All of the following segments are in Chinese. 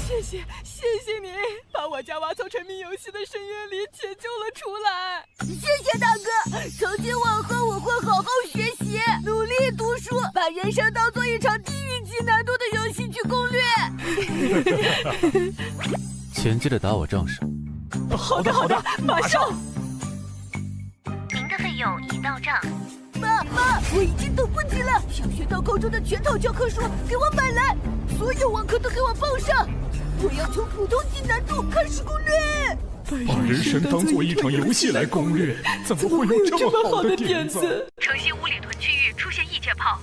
谢谢你，把我家娃从沉迷游戏的深渊里解救了出来。谢谢大哥，从今往后我会好好学习，努力读书，把人生当做一场地狱级难度的游戏去攻略。钱记得打我账上。好的，马上。您的费用已到账。妈，我已经等不及了，想学到高中的全套教科书给我买来，所有网课都给我报上。我要从普通级难度开始攻略。把人生当做一场游戏来攻略，怎么会有这么好的点子？城西五里屯区域出现异界炮，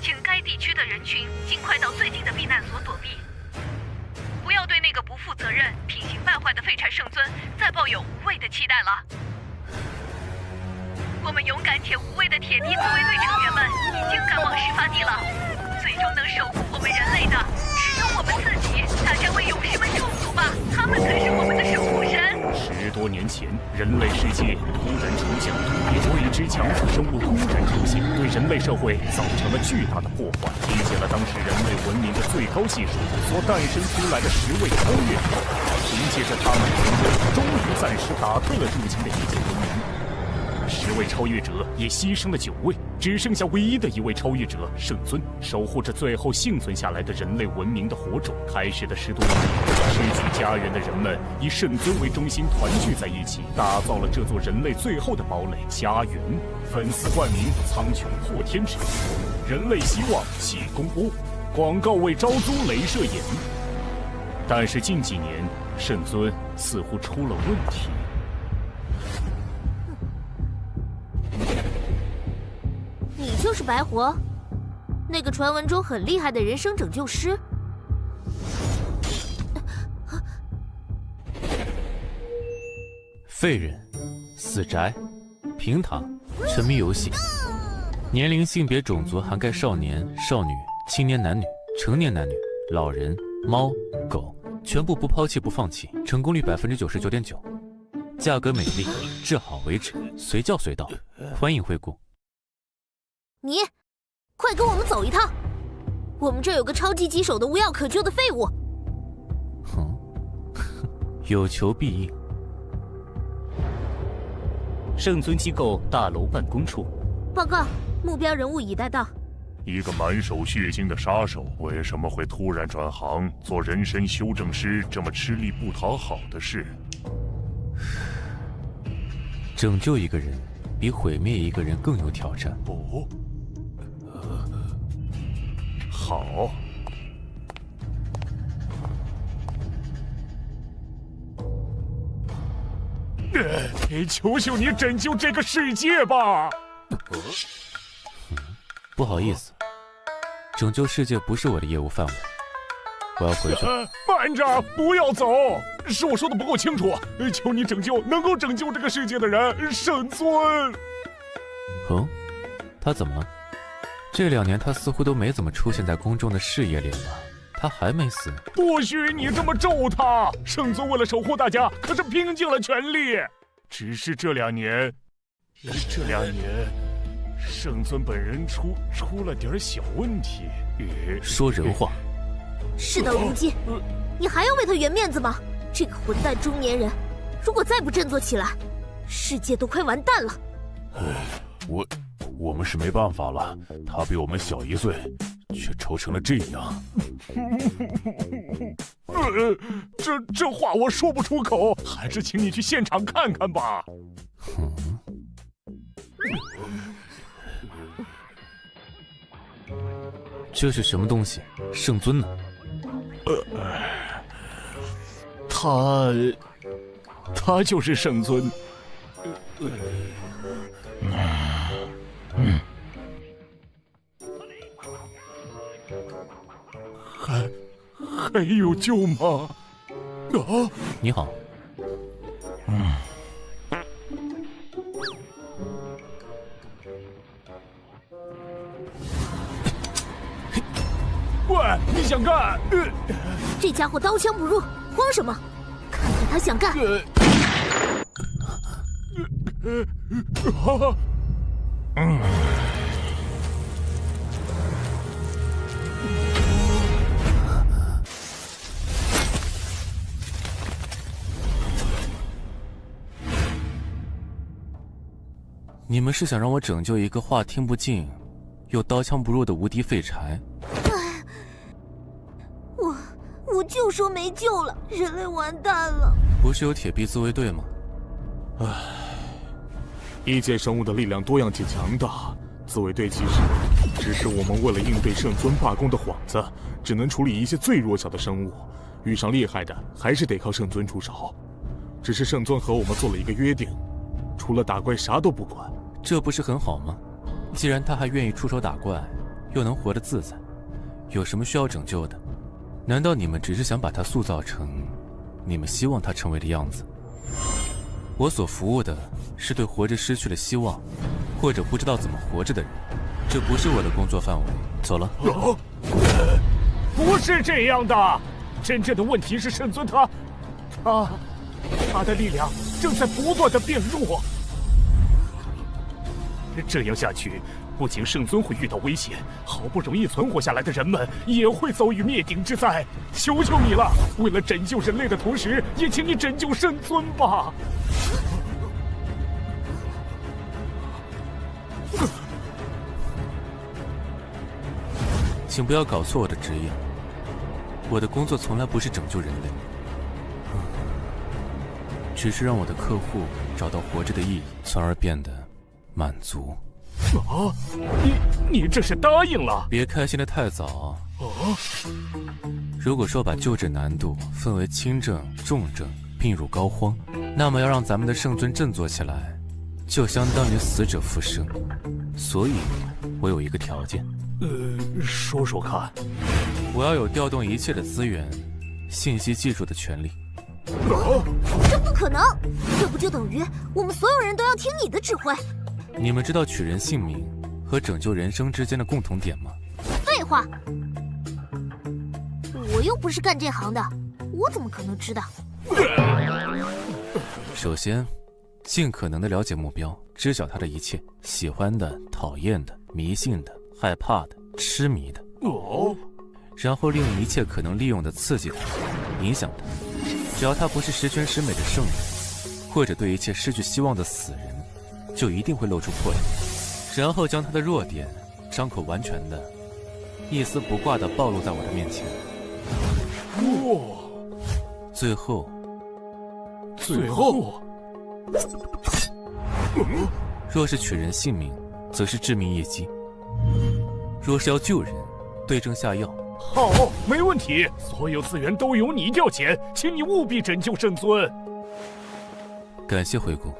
请该地区的人群尽快到最近的避难所躲避，不要对那个不负责任、品行败坏的废柴圣尊再抱有无谓的期待了。我们勇敢且无畏的铁蹄自卫队成员们已经赶往事发地了，最终能守护我们人类的只有我们自己。大家为勇士们祝福吧，他们才是我们的守护神。10多年前，人类世界突然出现了未知强大生物突然出现，对人类社会造成了巨大的破坏，理解了当时人类文明的最高技术所诞生出来的10位超越者，凭借着他们的成功，终于暂时打退了入侵的异界文明。10位超越者也牺牲了9位，只剩下唯一的一位超越者圣尊，守护着最后幸存下来的人类文明的火种。开始的10多年，失去家园的人们以圣尊为中心团聚在一起，打造了这座人类最后的堡垒——家园。粉丝冠名苍穹破天池，人类希望喜公播，广告为招租镭射眼。但是近几年，圣尊似乎出了问题。你就是白活，那个传闻中很厉害的人生拯救师。废人、死宅、平躺、沉迷游戏，年龄、性别、种族涵盖少年、少女、青年男女、成年男女、老人、猫、狗，全部不抛弃不放弃，成功率99.9%，价格美丽，治好为止，随叫随到，欢迎惠顾。你，快跟我们走一趟！我们这有个超级棘手的无药可救的废物。有求必应。圣尊机构大楼办公处，报告，目标人物已带到。一个满手血腥的杀手，为什么会突然转行做人身修正师？这么吃力不讨好的事。拯救一个人，比毁灭一个人更有挑战。不，好。求求你拯救这个世界吧！不好意思，拯救世界不是我的业务范围，我要回去。慢着，不要走！是我说的不够清楚，求你拯救能够拯救这个世界的人，圣尊。他怎么了？这2年他似乎都没怎么出现在公众的视野里了，他还没死。不许你这么咒他！圣尊为了守护大家，可是拼尽了全力。只是这2年，圣尊本人出了点小问题。说人话。事到如今，你还要为他圆面子吗？这个混蛋中年人，如果再不振作起来，世界都快完蛋了。我们是没办法了，他比我们小1岁，却抽成了这样。这话我说不出口，还是请你去现场看看吧。这是什么东西？圣尊呢？他就是圣尊。还有救吗？你好。喂，你想干？这家伙刀枪不入，慌什么？看看他想干！你们是想让我拯救一个话听不进，又刀枪不入的无敌废柴？我就说没救了，人类完蛋了。不是有铁臂自卫队吗？异界生物的力量多样且强大，自卫队其实只是我们为了应对圣尊罢工的幌子，只能处理一些最弱小的生物，遇上厉害的还是得靠圣尊出手。只是圣尊和我们做了一个约定，除了打怪啥都不管。这不是很好吗？既然他还愿意出手打怪，又能活得自在，有什么需要拯救的？难道你们只是想把他塑造成你们希望他成为的样子？我所服务的是对活着失去了希望，或者不知道怎么活着的人，这不是我的工作范围。走了。不是这样的，真正的问题是圣尊他的力量正在不断的变弱。这样下去，不仅圣尊会遇到危险，好不容易存活下来的人们也会遭遇灭顶之灾。求求你了，为了拯救人类的同时，也请你拯救圣尊吧。请不要搞错我的职业，我的工作从来不是拯救人类，只是让我的客户找到活着的意义，从而变得满足。你这是答应了？别开心得太早。如果说把救治难度分为轻症、重症、病入膏肓，那么要让咱们的圣尊振作起来，就相当于死者复生。所以，我有一个条件。说说看。我要有调动一切的资源、信息技术的权利。这不可能，这不就等于我们所有人都要听你的指挥？你们知道取人性命和拯救人生之间的共同点吗？废话，我又不是干这行的，我怎么可能知道？首先，尽可能的了解目标，知晓他的一切，喜欢的、讨厌的、迷信的、害怕的、痴迷的。然后利用一切可能利用的刺激他，影响他。只要他不是十全十美的圣人，或者对一切失去希望的死人，就一定会露出破绽，然后将他的弱点张口完全的、一丝不挂的暴露在我的面前。最后，若是取人性命，则是致命一击；若是要救人，对症下药。好，没问题，所有资源都由你调遣，请你务必拯救圣尊。感谢回顾。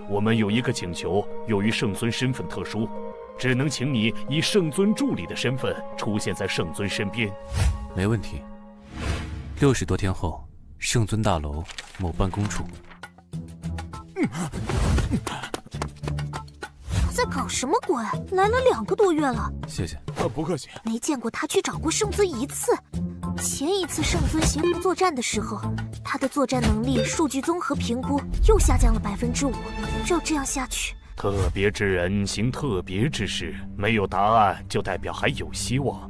我们有一个请求，由于圣尊身份特殊，只能请你以圣尊助理的身份出现在圣尊身边。没问题。60多天后，圣尊大楼某办公处。在搞什么鬼？来了2个多月了。谢谢。不客气。没见过他去找过圣尊一次。前一次圣尊协同作战的时候，他的作战能力数据综合评估又下降了5%。照这样下去，特别之人行特别之事，没有答案就代表还有希望。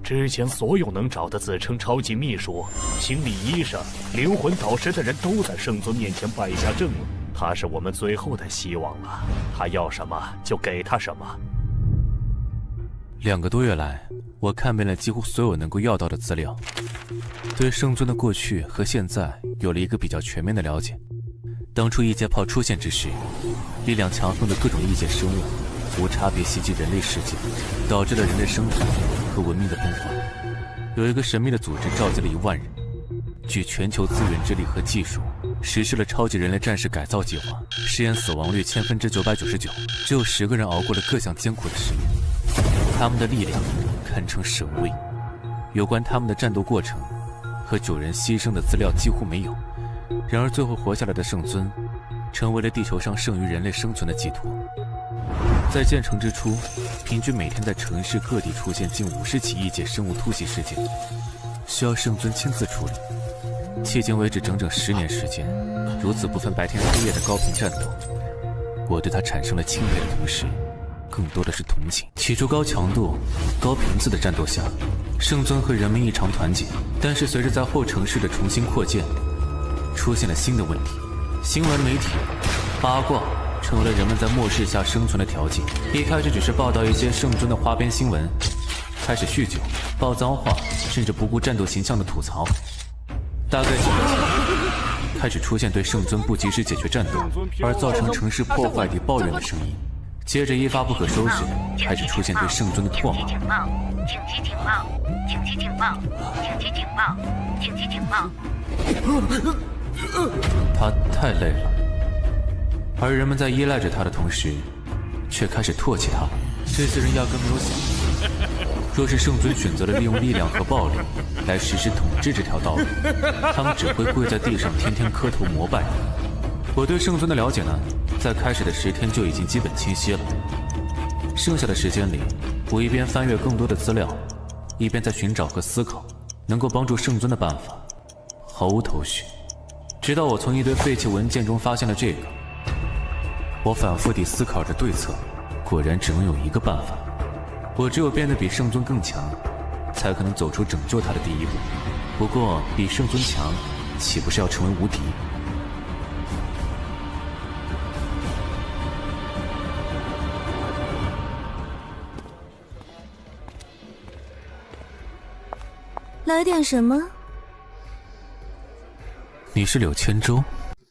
之前所有能找的自称超级秘书、心理医生、灵魂导师的人都在圣尊面前败下阵了。他是我们最后的希望了，他要什么就给他什么。2个多月来，我看遍了几乎所有能够要到的资料，对圣尊的过去和现在有了一个比较全面的了解。当初异界炮出现之时，力量强横的各种异界生物无差别袭击人类世界，导致了人类生态和文明的崩坏。有一个神秘的组织召集了1万人，据全球资源之力和技术，实施了超级人类战士改造计划，实验死亡率999%，只有10个人熬过了各项艰苦的实验。他们的力量堪称神威，有关他们的战斗过程和9人牺牲的资料几乎没有。然而最后活下来的圣尊，成为了地球上剩余人类生存的寄托。在建成之初，平均每天在城市各地出现近50起异界生物突袭事件，需要圣尊亲自处理。迄今为止整整10年时间，如此不分白天黑夜的高频战斗，我对他产生了钦佩的同时，更多的是同情。起初高强度、高频次的战斗下，圣尊和人民异常团结，但是随着在后城市的重新扩建，出现了新的问题。新闻媒体八卦成为了人们在末世下生存的条件。一开始只是报道一些圣尊的花边新闻，开始酗酒、爆脏话，甚至不顾战斗形象的吐槽。大概几年前，开始出现对圣尊不及时解决战斗而造成城市破坏地抱怨的声音。接着一发不可收拾，开始出现对圣尊的唾骂。紧急警报！紧急警报！紧急警报！紧急警报！他太累了，而人们在依赖着他的同时，却开始唾弃他。这些人压根没有想过，若是圣尊选择了利用力量和暴力来实施统治这条道路，他们只会跪在地上天天磕头膜拜。我对圣尊的了解呢，在开始的10天就已经基本清晰了。剩下的时间里，我一边翻阅更多的资料，一边在寻找和思考能够帮助圣尊的办法，毫无头绪。直到我从一堆废弃文件中发现了这个，我反复地思考着对策，果然只能有一个办法。我只有变得比圣尊更强，才可能走出拯救他的第一步。不过，比圣尊强，岂不是要成为无敌？来点什么？你是柳千舟？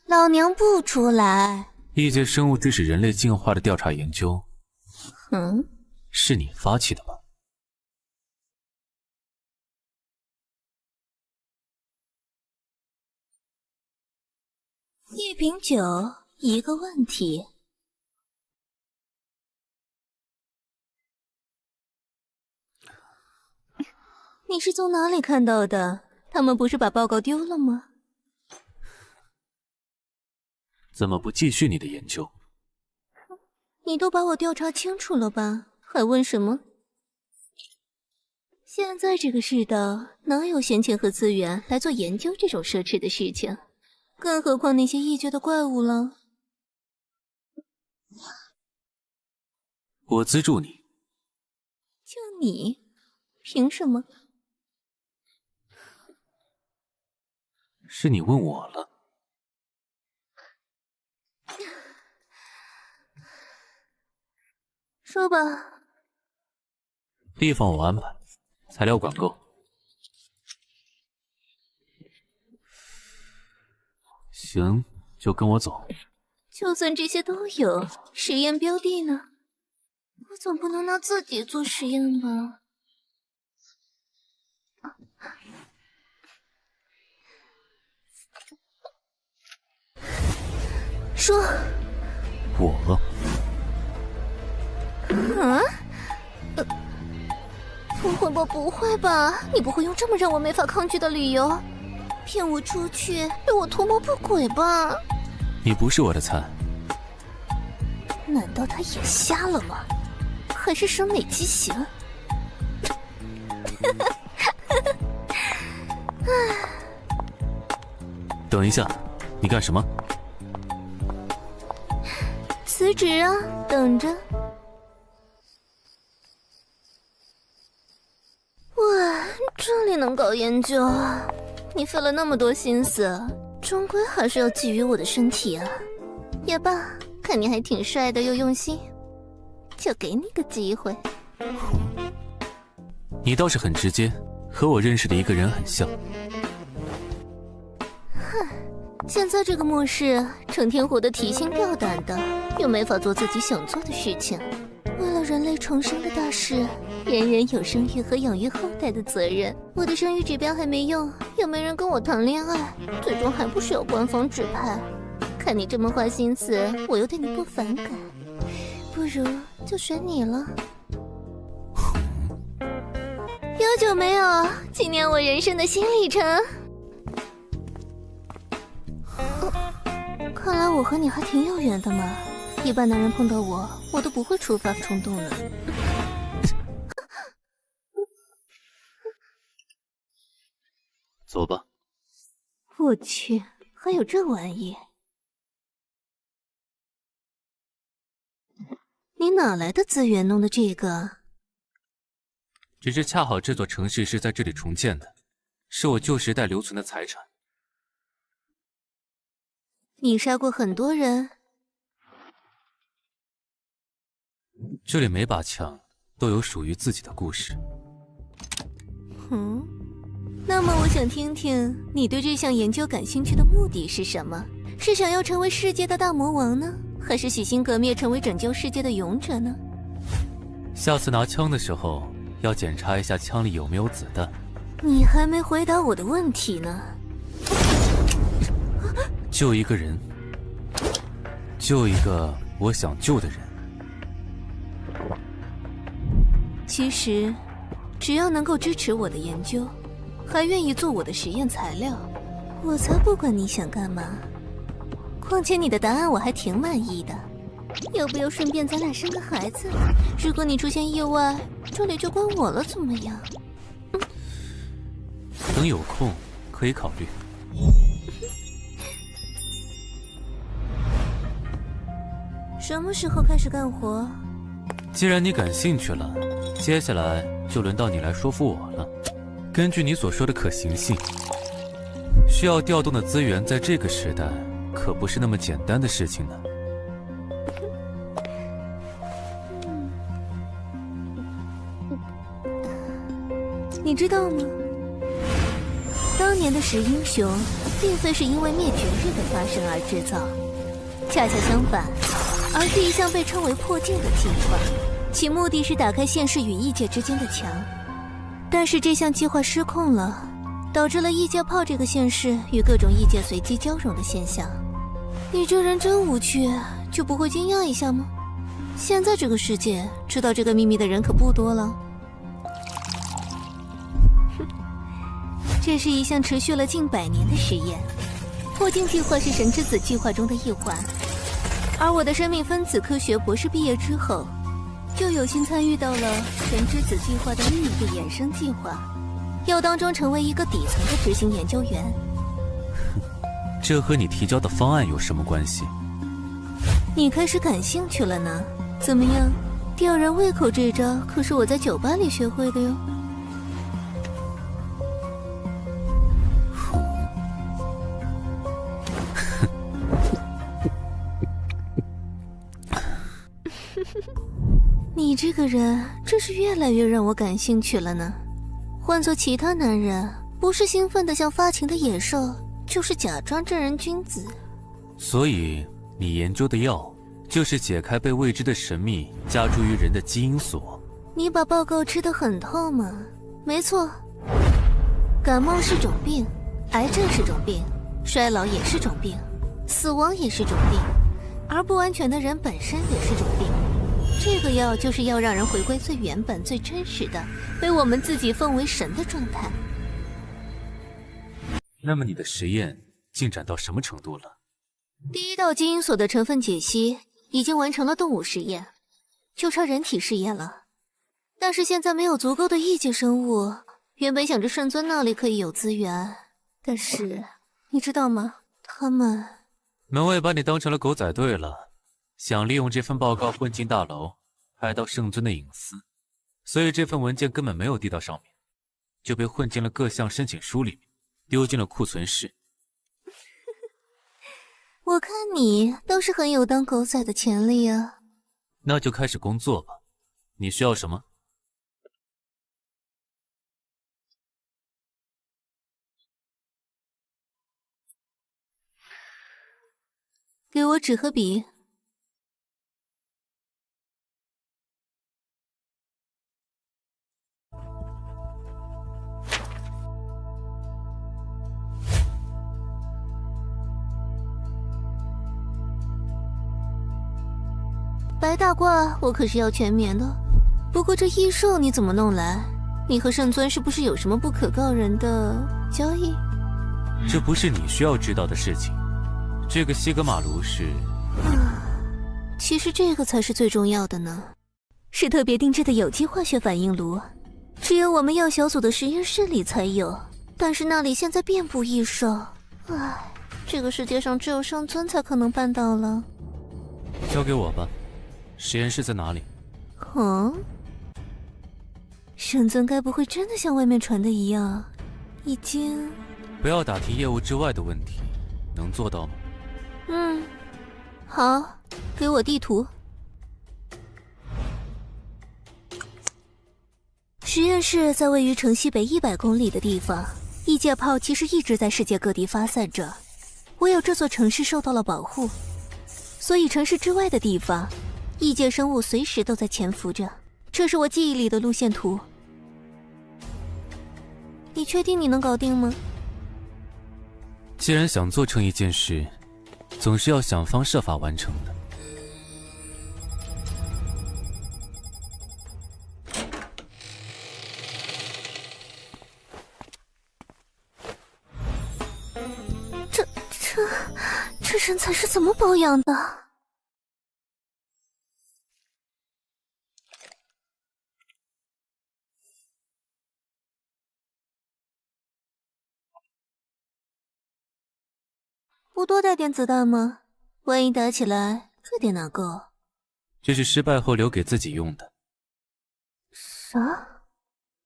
老娘不出来。异界生物致使人类进化的调查研究，是你发起的吧？一瓶酒，一个问题。你是从哪里看到的？他们不是把报告丢了吗？怎么不继续你的研究？你都把我调查清楚了吧？还问什么？现在这个世道，哪有闲钱和资源来做研究这种奢侈的事情？更何况那些异界的怪物了。我资助你。就你？凭什么？是你问我了。说吧。地方我安排，材料管够。行，就跟我走。就算这些都有，实验标的呢？我总不能拿自己做实验吧？说。我。不会吧？你不会用这么让我没法抗拒的理由骗我出去，对我图谋不轨吧？你不是我的菜。难道他眼瞎了吗？还是审美畸形？等一下，你干什么？辞职啊，等着。哇，这里能搞研究啊？你费了那么多心思，终归还是要觊觎我的身体啊。也罢，看你还挺帅的又用心，就给你个机会。你倒是很直接，和我认识的一个人很像。现在这个末世，成天活得提心吊胆的，又没法做自己想做的事情。为了人类重生的大事，人人有生育和养育后代的责任。我的生育指标还没用，又没人跟我谈恋爱，最终还不是要官方指派。看你这么花心思，我又对你不反感，不如就选你了。有酒没有？纪念我人生的新里程。看来我和你还挺有缘的嘛。一般男人碰到我都不会触发冲动的。走吧。我去，还有这玩意？你哪来的资源弄的这个？只是恰好这座城市是在这里重建的，是我旧时代留存的财产。你杀过很多人？这里每把枪都有属于自己的故事。那么我想听听你对这项研究感兴趣的目的是什么？是想要成为世界的大魔王呢，还是洗心革面成为拯救世界的勇者呢？下次拿枪的时候要检查一下枪里有没有子弹。你还没回答我的问题呢。救一个人，救一个我想救的人。其实，只要能够支持我的研究，还愿意做我的实验材料，我才不管你想干嘛。况且你的答案我还挺满意的。要不要顺便咱俩生个孩子？如果你出现意外，这里就关我了，怎么样？等有空可以考虑。什么时候开始干活？既然你感兴趣了，接下来就轮到你来说服我了。根据你所说的可行性，需要调动的资源在这个时代可不是那么简单的事情呢。你知道吗？当年的十英雄，并非是因为灭绝日的发生而制造，恰恰相反，而是一项被称为破镜的计划，其目的是打开现实与异界之间的墙。但是这项计划失控了，导致了异界炮这个现实与各种异界随机交融的现象。你这人真无趣，就不会惊讶一下吗？现在这个世界，知道这个秘密的人可不多了。这是一项持续了近100年的实验，破镜计划是神之子计划中的一环。而我的生命分子科学博士毕业之后，就有幸参与到了神之子计划的另一个衍生计划，要当中成为一个底层的执行研究员。这和你提交的方案有什么关系？你开始感兴趣了呢？怎么样，吊人胃口这招可是我在酒吧里学会的哟。你这个人真是越来越让我感兴趣了呢。换做其他男人，不是兴奋的像发情的野兽，就是假装正人君子。所以你研究的药就是解开被未知的神秘加诸于人的基因锁。你把报告吃得很透吗？没错，感冒是种病，癌症是种病，衰老也是种病，死亡也是种病，而不完全的人本身也是种病。这个药就是要让人回归最原本、最真实的，被我们自己奉为神的状态。那么你的实验进展到什么程度了？第一道基因锁的成分解析已经完成了动物实验，就差人体试验了。但是现在没有足够的异界生物，原本想着圣尊那里可以有资源，但是你知道吗？他们……门卫把你当成了狗仔队了，想利用这份报告混进大楼，拍到圣尊的隐私，所以这份文件根本没有递到上面，就被混进了各项申请书里面，丢进了库存室。我看你倒是很有当狗仔的潜力啊。那就开始工作吧。你需要什么？给我纸和笔。白大褂我可是要全棉的，不过这异兽你怎么弄来？你和圣尊是不是有什么不可告人的交易？这不是你需要知道的事情。这个西格玛炉是……其实这个才是最重要的呢，是特别定制的有机化学反应炉，只有我们药小组的实验室里才有，但是那里现在遍布异兽，唉，这个世界上只有圣尊才可能办到了。交给我吧。实验室在哪里？圣尊该不会真的像外面传的一样，已经……不要打听业务之外的问题，能做到吗？好，给我地图。实验室在位于城西北100公里的地方，异界炮其实一直在世界各地发散着，唯有这座城市受到了保护，所以城市之外的地方，异界生物随时都在潜伏着。这是我记忆里的路线图。你确定你能搞定吗？既然想做成一件事，总是要想方设法完成的。这身材是怎么保养的？不多带点子弹吗？万一打起来，这点哪够？这是失败后留给自己用的。啥？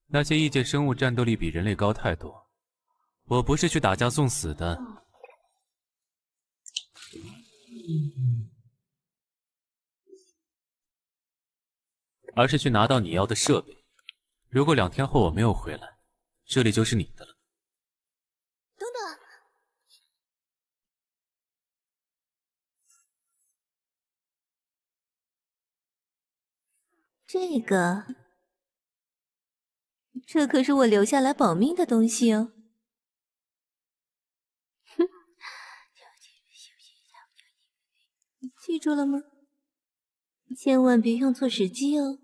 那些异界生物战斗力比人类高太多，我不是去打架送死的。而是去拿到你要的设备。如果2天后我没有回来，这里就是你的了。等等，这可是我留下来保命的东西哦。哼，记住了吗？千万别用错时机哦。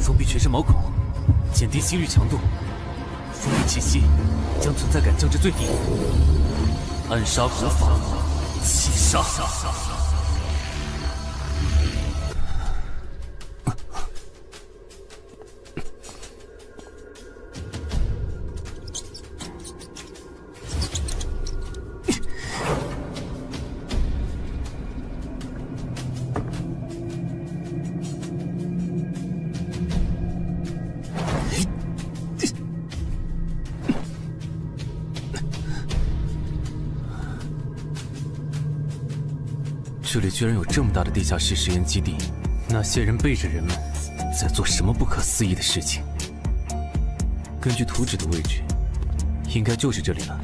封闭全身毛孔，减低心率强度，封闭气息，将存在感降至最低。暗杀古法，气杀。这里居然有这么大的地下室实验基地，那些人背着人们在做什么不可思议的事情？根据图纸的位置，应该就是这里了。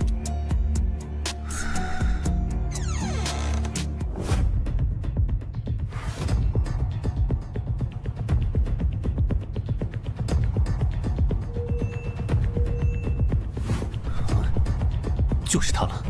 就是它了。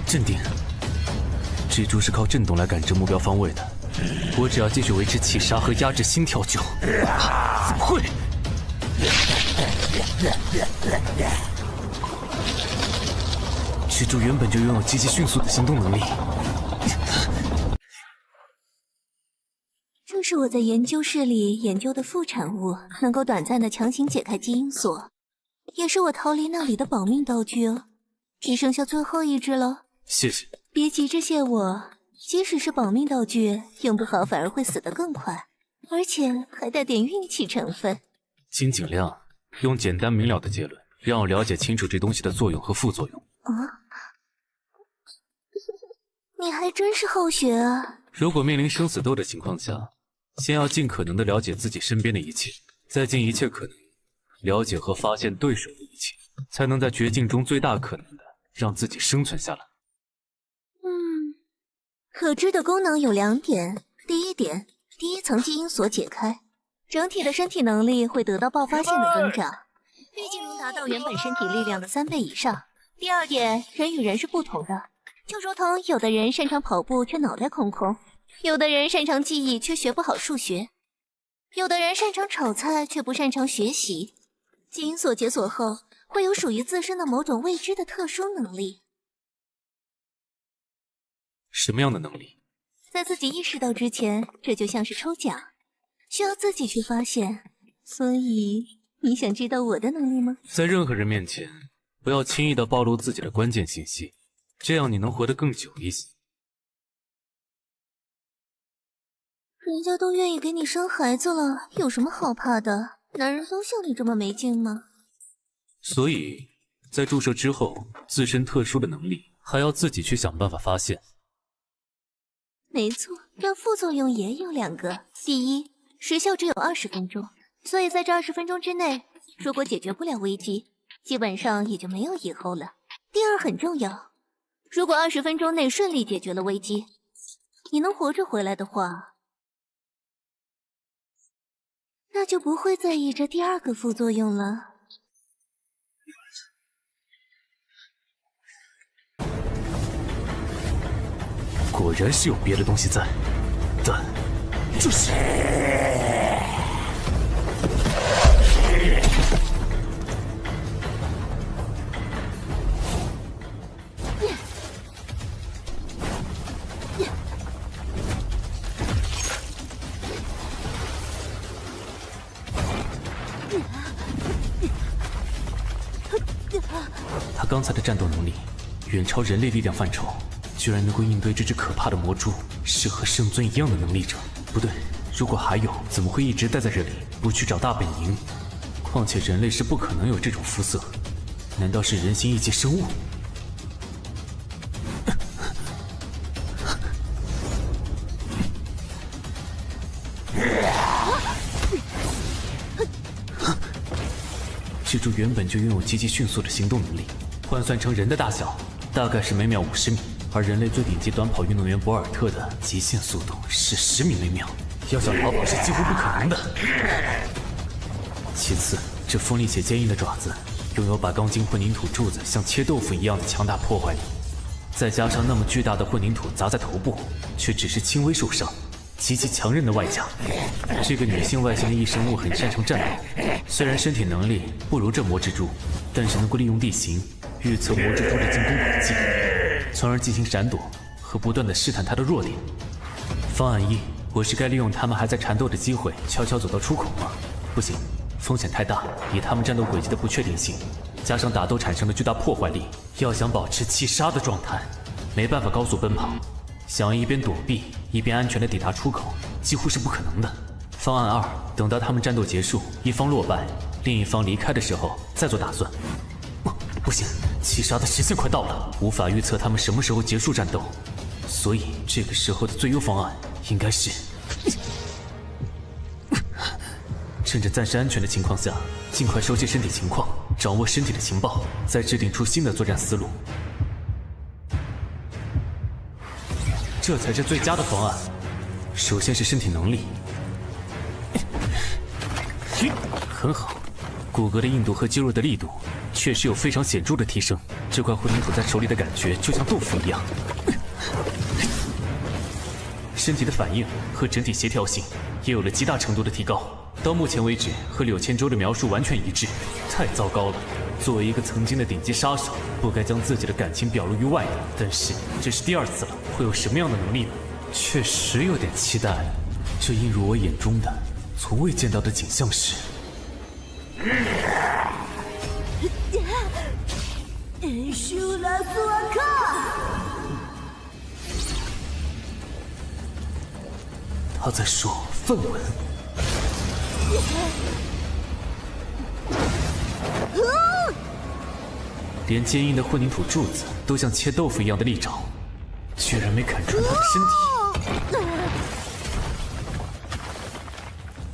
镇定，蜘蛛是靠震动来感知目标方位的。我只要继续维持气杀和压制心跳就……怎么会？蜘蛛原本就拥有极其迅速的行动能力。这是我在研究室里研究的副产物，能够短暂的强行解开基因锁，也是我逃离那里的保命道具哦。只剩下最后一只了。谢谢。别急着谢我，即使是保命道具，用不好反而会死得更快，而且还带点运气成分。请尽量用简单明了的结论，让我了解清楚这东西的作用和副作用。啊，你还真是好学啊！如果面临生死斗的情况下，先要尽可能的了解自己身边的一切，再尽一切可能了解和发现对手的一切，才能在绝境中最大可能的让自己生存下来。可知的功能有2点。第一点，第一层基因锁解开，整体的身体能力会得到爆发性的增长，毕竟能达到原本身体力量的3倍以上。第二点，人与人是不同的，就如同有的人擅长跑步却脑袋空空，有的人擅长记忆却学不好数学，有的人擅长炒菜却不擅长学习。基因锁解锁后，会有属于自身的某种未知的特殊能力。什么样的能力？在自己意识到之前，这就像是抽奖，需要自己去发现。所以，你想知道我的能力吗？在任何人面前，不要轻易的暴露自己的关键信息，这样你能活得更久一些。人家都愿意给你生孩子了，有什么好怕的？男人都像你这么没劲吗？所以，在注射之后，自身特殊的能力还要自己去想办法发现。没错，但副作用也有2个。第一，时效只有20分钟，所以在这20分钟之内，如果解决不了危机，基本上也就没有以后了。第二很重要，如果20分钟内顺利解决了危机，你能活着回来的话，那就不会在意这第2个副作用了。果然是有别的东西在，但这是……他刚才的战斗能力远超人类力量范畴。居然能够应对这只可怕的魔蛛，是和圣尊一样的能力者。不对，如果还有，怎么会一直待在这里，不去找大本营？况且人类是不可能有这种肤色，难道是人形异界生物？蜘蛛原本就拥有极其迅速的行动能力，换算成人的大小，大概是每秒50米。而人类最顶级短跑运动员博尔特的极限速度是10米每秒，要想逃跑是几乎不可能的。其次，这锋利且坚硬的爪子拥有把钢筋混凝土柱子像切豆腐一样的强大破坏力，再加上那么巨大的混凝土砸在头部，却只是轻微受伤，极其强韧的外甲。这个女性外形的异生物很擅长战斗，虽然身体能力不如这魔蜘蛛，但是能够利用地形预测魔蜘蛛的进攻轨迹，从而进行闪躲和不断的试探它的弱点。方案一，我是该利用他们还在缠斗的机会，悄悄走到出口吗？不行，风险太大。以他们战斗轨迹的不确定性，加上打斗产生的巨大破坏力，要想保持气杀的状态，没办法高速奔跑。想要一边躲避一边安全地抵达出口，几乎是不可能的。方案二，等到他们战斗结束，一方落败，另一方离开的时候再做打算。不行，气杀的时限快到了，无法预测他们什么时候结束战斗，所以这个时候的最优方案应该是趁着暂时安全的情况下，尽快熟悉身体情况，掌握身体的情报，再制定出新的作战思路，这才是最佳的方案。首先是身体能力，很好，骨骼的硬度和肌肉的力度确实有非常显著的提升，这块混凝土在手里的感觉就像豆腐一样。身体的反应和整体协调性也有了极大程度的提高，到目前为止和柳千舟的描述完全一致，太糟糕了。作为一个曾经的顶级杀手，不该将自己的感情表露于外的，但是这是第2次了，会有什么样的能力呢？确实有点期待，这映入我眼中的从未见到的景象是。他在说梵文。连坚硬的混凝土柱子都像切豆腐一样的利爪，居然没砍穿他的身体。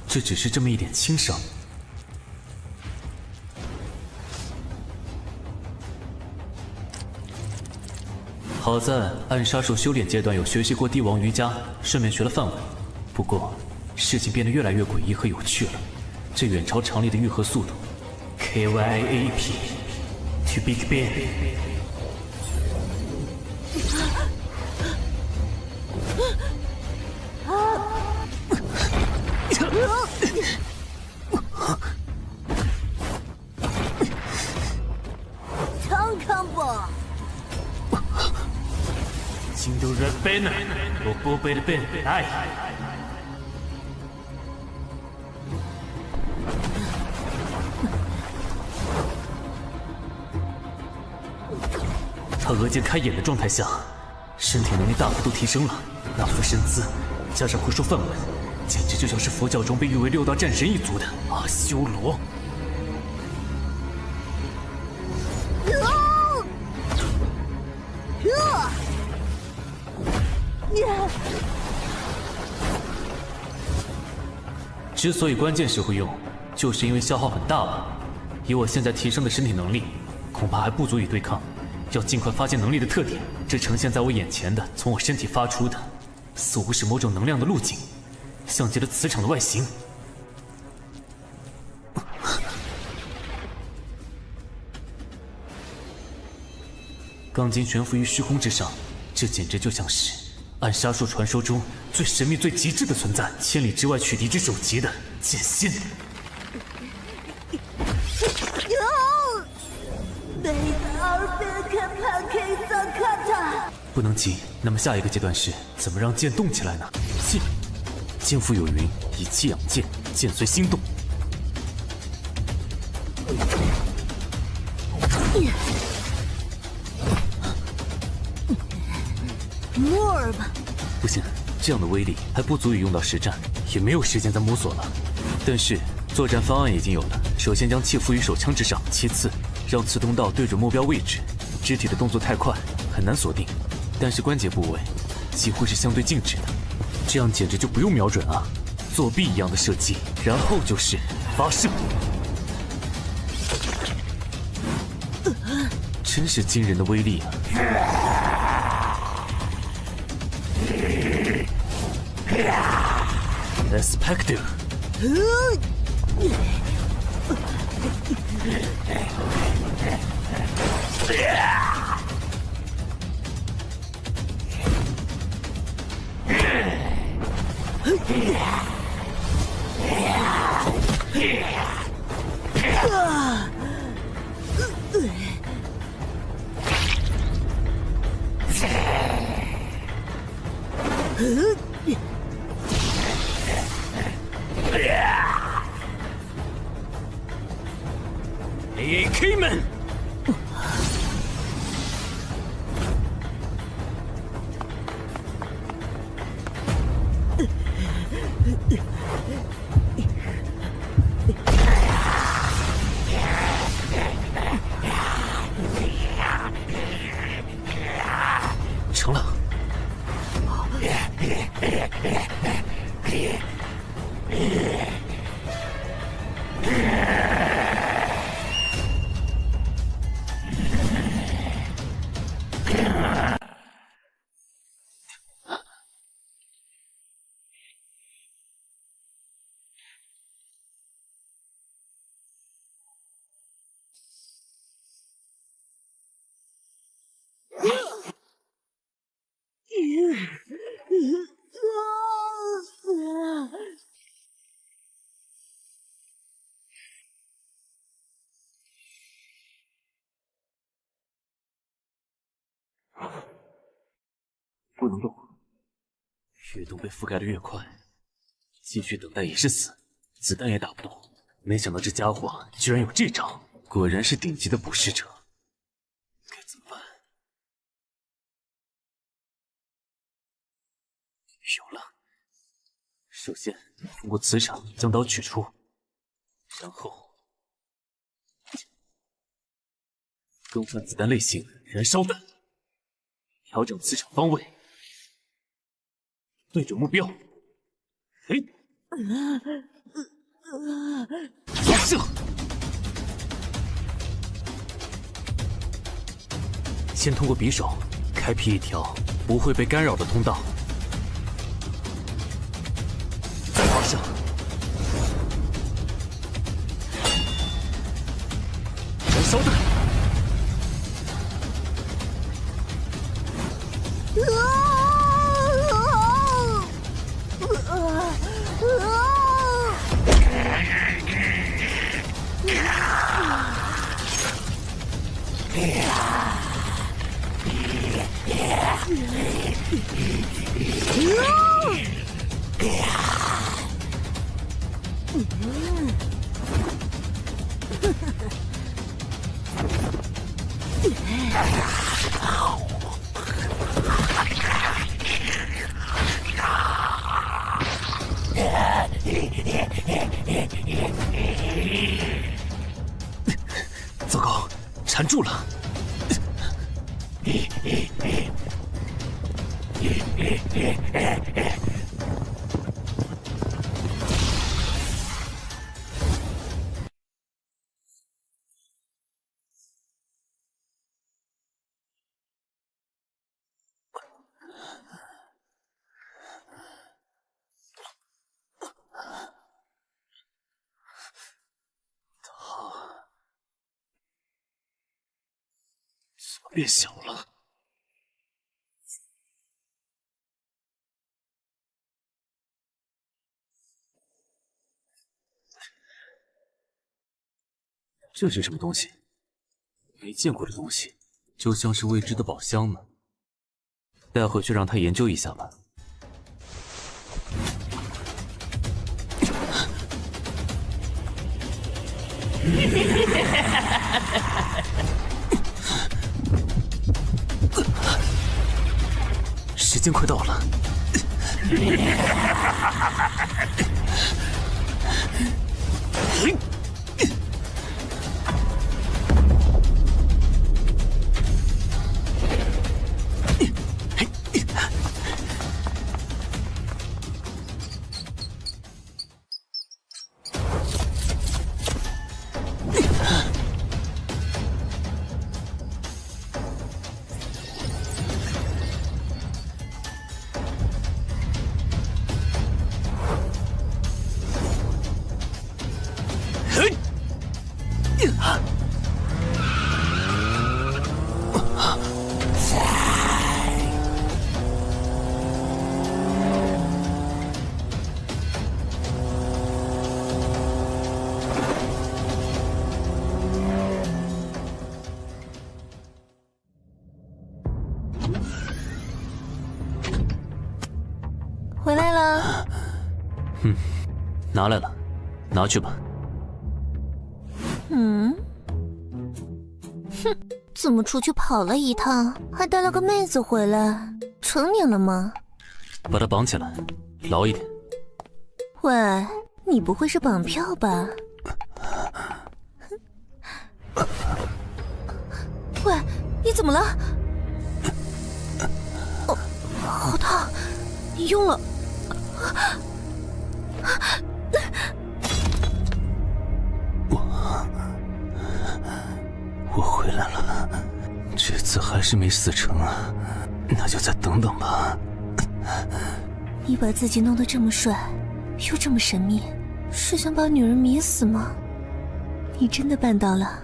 这只是这么一点轻伤。好在暗杀术修炼阶段有学习过帝王瑜伽，顺便学了梵文。不过事情变得越来越诡异和有趣了，这远超常理的愈合速度 KYAP to Big Ben。 康康吧，金都 Red Banner， 我波贝的 Ben， 来。他额间开眼的状态下，身体能力大幅度提升了，那副身姿，加上会说梵文，简直就像是佛教中被誉为6大战神一族的阿修罗。 之所以关键时会用，就是因为消耗很大吧。以我现在提升的身体能力，恐怕还不足以对抗。要尽快发现能力的特点，这呈现在我眼前的，从我身体发出的，似乎是某种能量的路径，像极了磁场的外形。钢筋悬浮于虚空之上，这简直就像是暗杀术传说中最神秘、最极致的存在，千里之外取敌之首级的剑心。不能急，那么下一个阶段是怎么让剑动起来呢？剑，剑腹有云，以气养剑，剑随心动。more 吧。不行，这样的威力还不足以用到实战，也没有时间再摸索了。但是作战方案已经有了，首先将气附于手枪之上，其次让刺通道对准目标位置。肢体的动作太快，很难锁定，但是关节部位几乎是相对静止的，这样简直就不用瞄准啊，作弊一样的射击，然后就是发射。真是惊人的威力啊！Expecto。AAK 们，成了。不能动，越动被覆盖的越快，继续等待也是死，子弹也打不动。没想到这家伙居然有这招，果然是顶级的捕食者。该怎么办？有了，首先通过磁场将刀取出，然后更换子弹类型，燃烧弹，调整磁场方位。对准目标，发射！先通过匕首开辟一条不会被干扰的通道，再发射，燃烧弹。糟糕，缠住了！变小了，这是什么东西？没见过的东西，就像是未知的宝箱呢。带回去让他研究一下吧。时间快到了。回来了。拿来了，拿去吧。怎么出去跑了一趟，还带了个妹子回来？成年了吗？把他绑起来，牢一点。喂，你不会是绑票吧？喂，你怎么了？哦，好烫！你用了？我回来了，这次还是没死成啊，那就再等等吧。你把自己弄得这么帅，又这么神秘，是想把女人迷死吗？你真的办到了，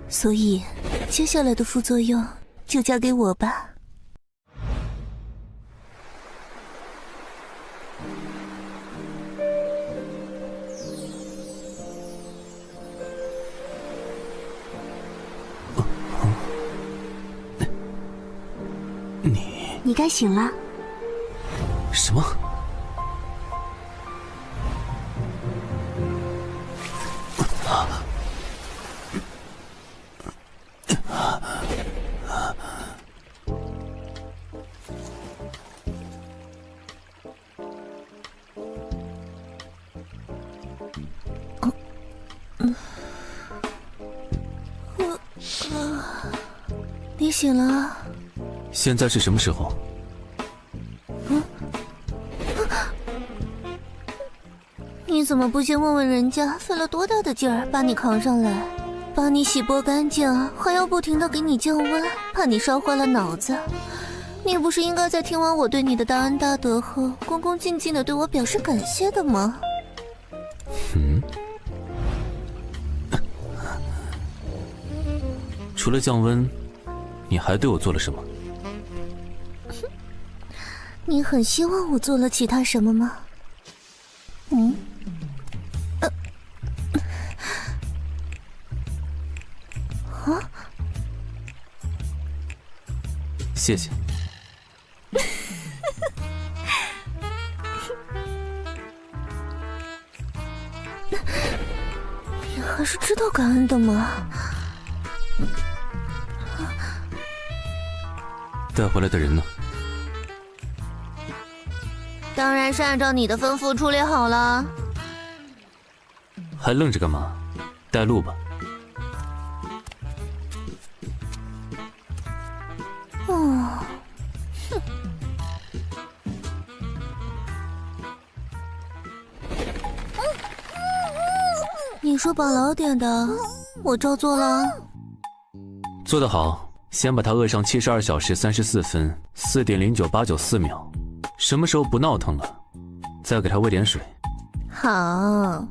所以接下来的副作用就交给我吧。你该醒了。什么？你醒了？现在是什么时候？你怎么不先问问人家费了多大的劲儿把你扛上来，把你洗剥干净，还要不停地给你降温，怕你烧坏了脑子？你不是应该在听完我对你的大恩大德后，恭恭敬敬地对我表示感谢的吗？除了降温，你还对我做了什么？你很希望我做了其他什么吗？谢谢。你还是知道感恩的吗？带回来的人呢？当然是按照你的吩咐处理好了。还愣着干嘛？带路吧。你说绑牢点的，我照做了。做得好，先把他扼上72小时34分4.09894秒。什么时候不闹腾了，再给他喂点水。好。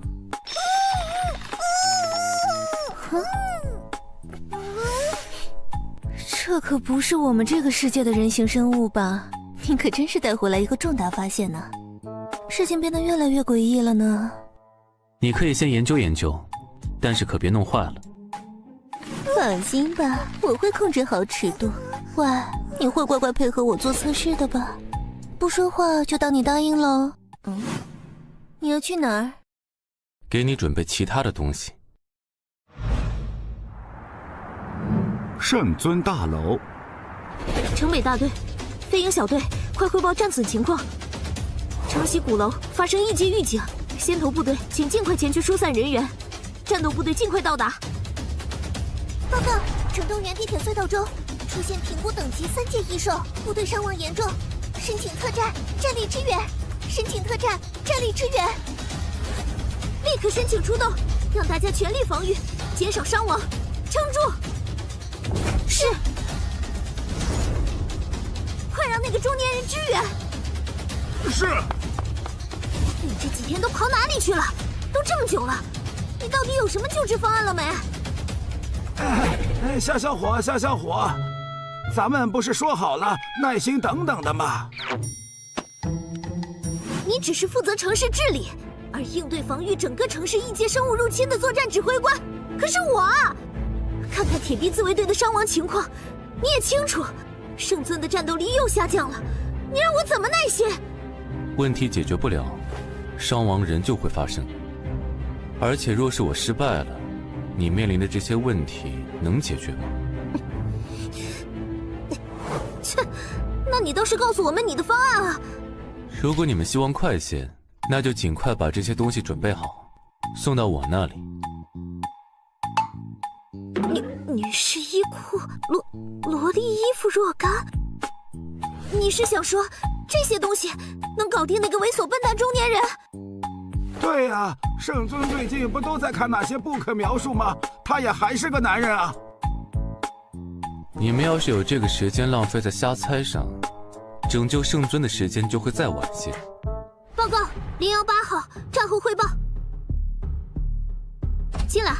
这可不是我们这个世界的人形生物吧？你可真是带回来一个重大发现呢。事情变得越来越诡异了呢。你可以先研究研究，但是可别弄坏了。放心吧，我会控制好尺度。喂，你会乖乖配合我做测试的吧？不说话就当你答应喽。你要去哪儿？给你准备其他的东西。圣尊大楼，城北大队，飞鹰小队，快汇报战损情况。城西鼓楼发生异界预警，先头部队请尽快前去疏散人员，战斗部队尽快到达。报告，城东园地铁隧道中出现评估等级3阶异兽，部队伤亡严重，申请特战，战力支援。申请特战，战力支援。立刻申请出动，让大家全力防御，减少伤亡，撑住。是。快让那个中年人支援。是。你这几天都跑哪里去了？都这么久了，你到底有什么救治方案了没？小伙，咱们不是说好了耐心等等的吗？你只是负责城市治理，而应对防御整个城市异界生物入侵的作战指挥官。可是我啊，看看铁臂自卫队的伤亡情况，你也清楚，圣尊的战斗力又下降了，你让我怎么耐心？问题解决不了，伤亡仍旧会发生。而且若是我失败了，你面临的这些问题能解决吗？切，那你倒是告诉我们你的方案啊！如果你们希望快些，那就尽快把这些东西准备好，送到我那里。女士衣裤、萝莉衣服若干，你是想说这些东西能搞定那个猥琐笨蛋中年人？对呀，圣尊最近不都在看那些不可描述吗？他也还是个男人啊！你们要是有这个时间浪费在瞎猜上，拯救圣尊的时间就会再晚些。报告，018号，战后汇报。进来。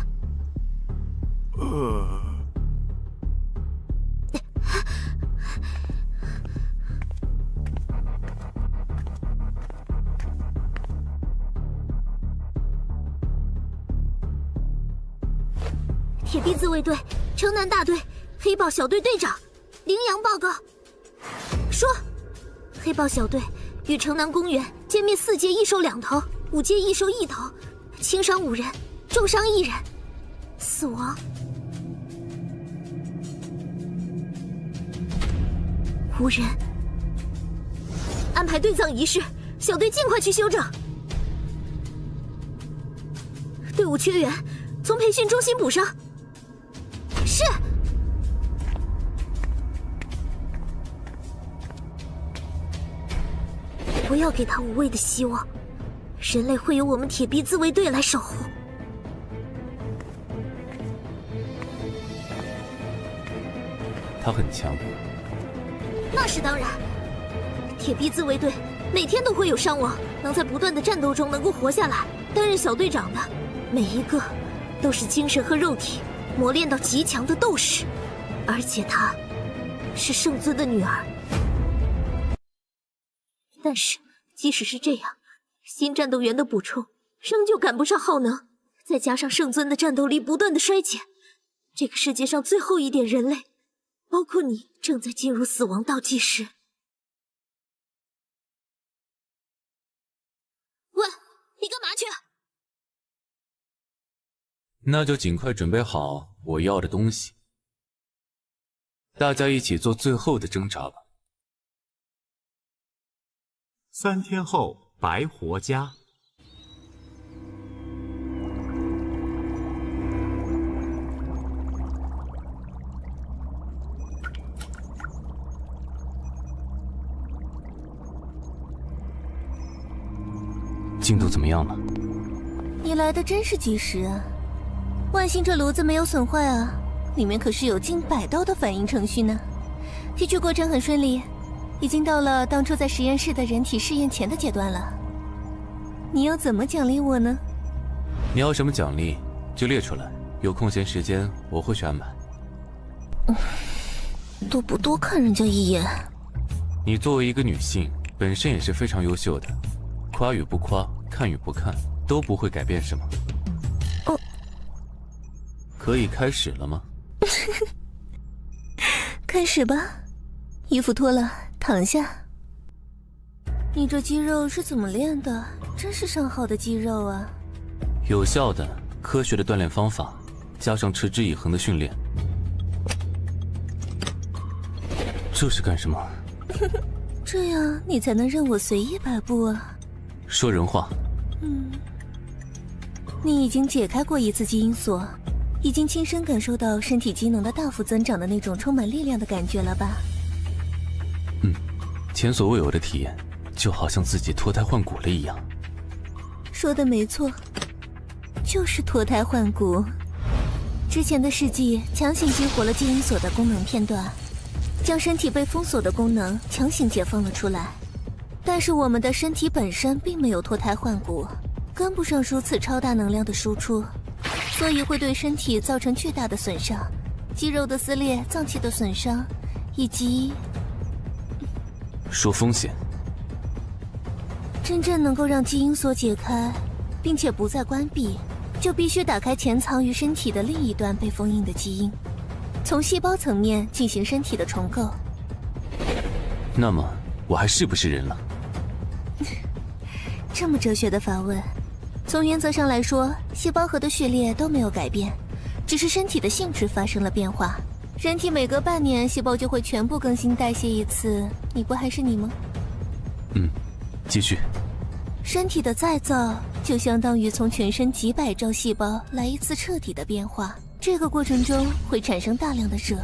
铁臂自卫队城南大队黑豹小队队长羚羊报告说，黑豹小队与城南公园歼灭4阶异兽2头，5阶异兽1头，轻伤5人，重伤1人，死亡5人。安排队葬仪式，小队尽快去休整。队伍缺员，从培训中心补上。是。不要给他无谓的希望，人类会由我们铁臂自卫队来守护。他很强。那是当然，铁臂自卫队每天都会有伤亡，能在不断的战斗中能够活下来，担任小队长的每一个都是精神和肉体磨练到极强的斗士，而且她是圣尊的女儿。但是即使是这样，新战斗员的补充仍旧赶不上耗能，再加上圣尊的战斗力不断的衰减，这个世界上最后一点人类，包括你，正在进入死亡倒计时。喂，你干嘛去？那就尽快准备好我要的东西，大家一起做最后的挣扎吧。3天后，白活家。进度怎么样了？你来的真是及时啊！万幸这炉子没有损坏啊，里面可是有近100道的反应程序呢。提取过程很顺利，已经到了当初在实验室的人体试验前的阶段了。你要怎么奖励我呢？你要什么奖励就列出来，有空闲时间我会去安排。都不多看人家一眼。你作为一个女性，本身也是非常优秀的，夸与不夸，看与不看，都不会改变什么。哦，可以开始了吗？开始吧，衣服脱了，躺下。你这肌肉是怎么练的？真是上好的肌肉啊！有效的、科学的锻炼方法，加上持之以恒的训练。这是干什么？这样你才能任我随意摆布啊！说人话。你已经解开过一次基因锁，已经亲身感受到身体机能的大幅增长的那种充满力量的感觉了吧？前所未有的体验，就好像自己脱胎换骨了一样。说的没错，就是脱胎换骨。之前的试剂强行激活了基因锁的功能片段，将身体被封锁的功能强行解放了出来。但是我们的身体本身并没有脱胎换骨，跟不上如此超大能量的输出，所以会对身体造成巨大的损伤，肌肉的撕裂、脏器的损伤，以及……说风险。真正能够让基因锁解开，并且不再关闭，就必须打开潜藏于身体的另一端被封印的基因，从细胞层面进行身体的重构。那么，我还是不是人了？这么哲学的反问，从原则上来说，细胞核的序列都没有改变，只是身体的性质发生了变化。人体每隔半年，细胞就会全部更新代谢一次，你不还是你吗？继续。身体的再造就相当于从全身几百兆细胞来一次彻底的变化，这个过程中会产生大量的热，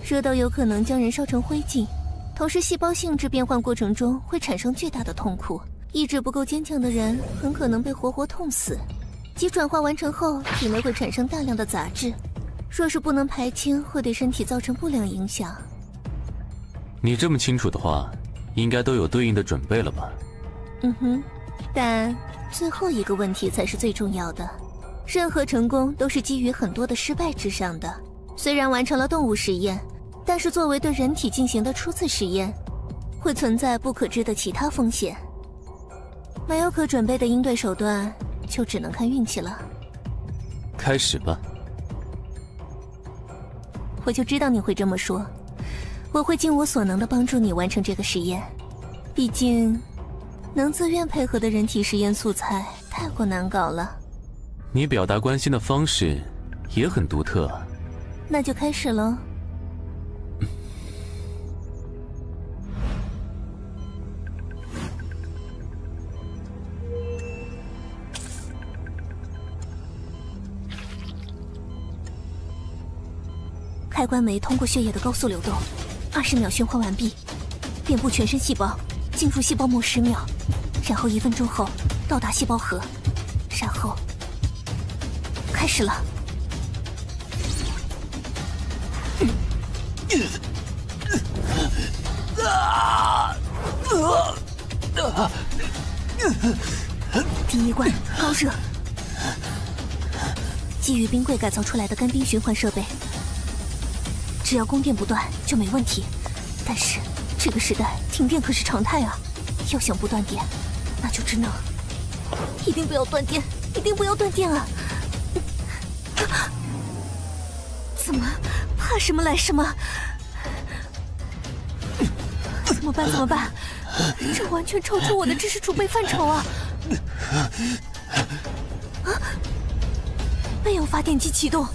热到有可能将人烧成灰烬。同时，细胞性质变换过程中会产生巨大的痛苦，意志不够坚强的人很可能被活活痛死。即转化完成后，体内会产生大量的杂质，若是不能排清，会对身体造成不良影响。你这么清楚的话，应该都有对应的准备了吧？但最后一个问题才是最重要的。任何成功都是基于很多的失败之上的。虽然完成了动物实验，但是作为对人体进行的初次实验，会存在不可知的其他风险。没有可准备的应对手段，就只能看运气了。开始吧。我就知道你会这么说。我会尽我所能的帮助你完成这个实验。毕竟，能自愿配合的人体实验素材太过难搞了。你表达关心的方式也很独特啊。那就开始喽。开关酶通过血液的高速流动，20秒循环完毕，遍布全身细胞，进入细胞膜10秒，然后1分钟后到达细胞核，然后开始了。第一关高热，基于冰柜改造出来的干冰循环设备，只要供电不断就没问题。但是这个时代停电可是常态啊，要想不断电，那就只能一定不要断电，一定不要断电啊！怎么怕什么来什么？怎么办？怎么办？这完全超出我的知识储备范畴啊！备用发电机启动。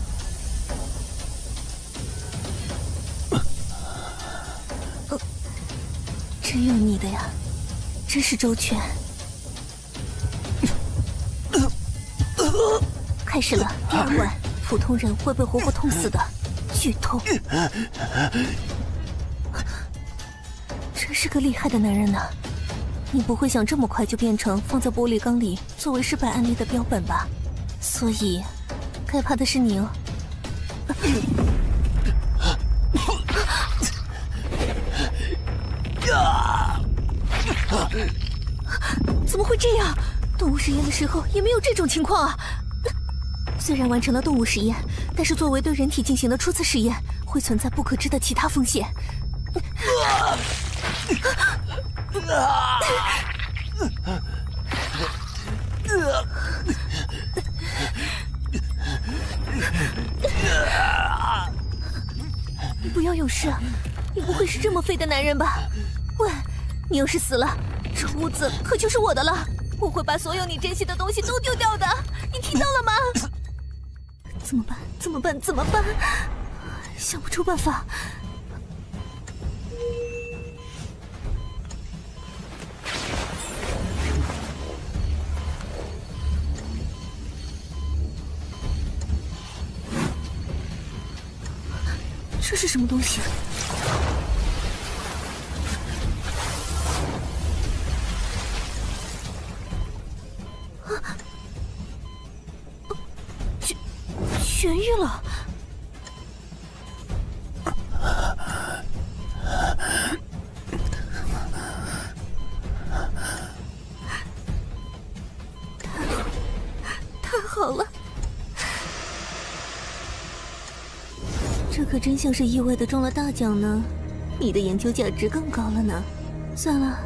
真有你的呀，真是周全。开始了，第2关，普通人会被活活痛死的，剧痛。真是个厉害的男人呢。你不会想这么快就变成放在玻璃缸里作为失败案例的标本吧？所以，该怕的是你哦。怎么会这样？动物实验的时候也没有这种情况啊！虽然完成了动物实验，但是作为对人体进行的初次实验，会存在不可知的其他风险。你不要有事，你不会是这么废的男人吧？喂，你要是死了，这屋子可就是我的了。我会把所有你珍惜的东西都丢掉的，你听到了吗？怎么办？怎么办？怎么办？想不出办法。这是什么东西？痊愈了。太好了！这可真像是意外的中了大奖呢。你的研究价值更高了呢。算了，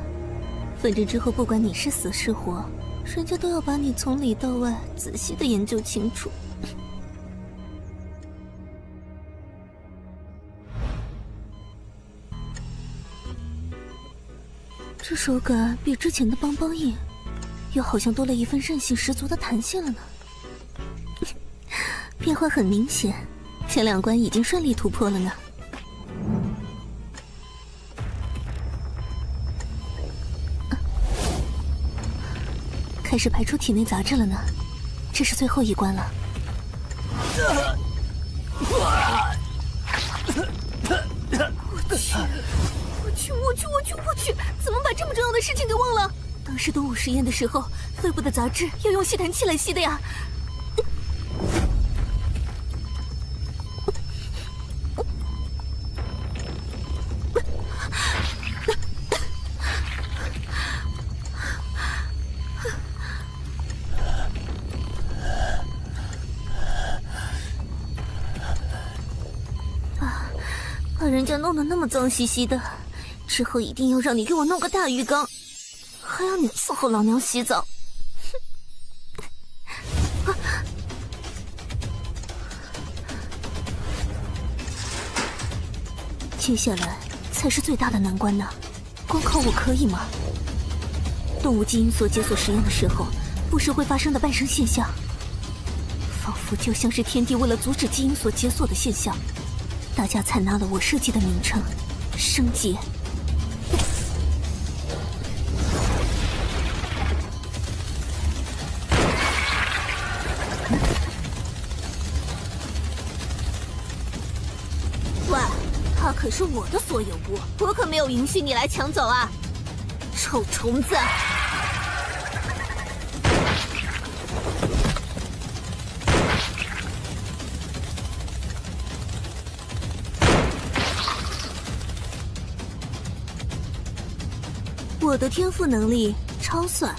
反正之后不管你是死是活，人家都要把你从里到外仔细的研究清楚。这手感比之前的邦邦硬，又好像多了一份韧性十足的弹性了呢。变化很明显，前2关已经顺利突破了呢。开始排出体内杂质了呢，这是最后一关了。我去！怎么把这么重要的事情给忘了？当时动物实验的时候，肺部的杂质要用吸痰器来吸的呀。把人家弄得那么脏兮兮的，之后一定要让你给我弄个大浴缸，还要你伺候老娘洗澡。接下来才是最大的难关呢，光靠我可以吗？动物基因所解锁实验的时候，不时会发生的伴生现象，仿佛就像是天帝为了阻止基因所解锁的现象，大家采纳了我设计的名称——生劫。喂，它可是我的所有物，我可没有允许你来抢走啊！臭虫子！我的天赋能力超算，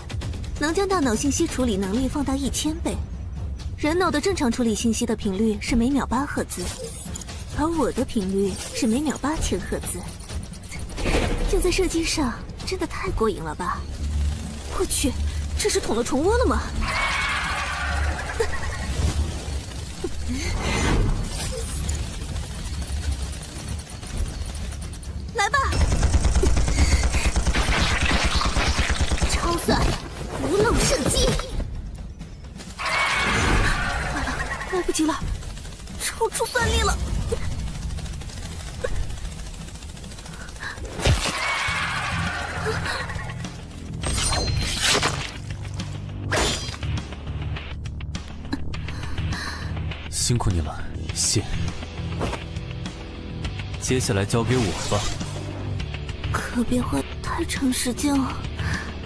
能将大脑信息处理能力放大1000倍。人脑的正常处理信息的频率是每秒8赫兹，而我的频率是每秒8000赫兹。就在射击上，真的太过瘾了吧！我去，这是捅了虫窝了吗？来吧！超算，无漏射击！完了，来不及了，超出算力了！辛苦你了，谢。接下来交给我吧。可别花太长时间了，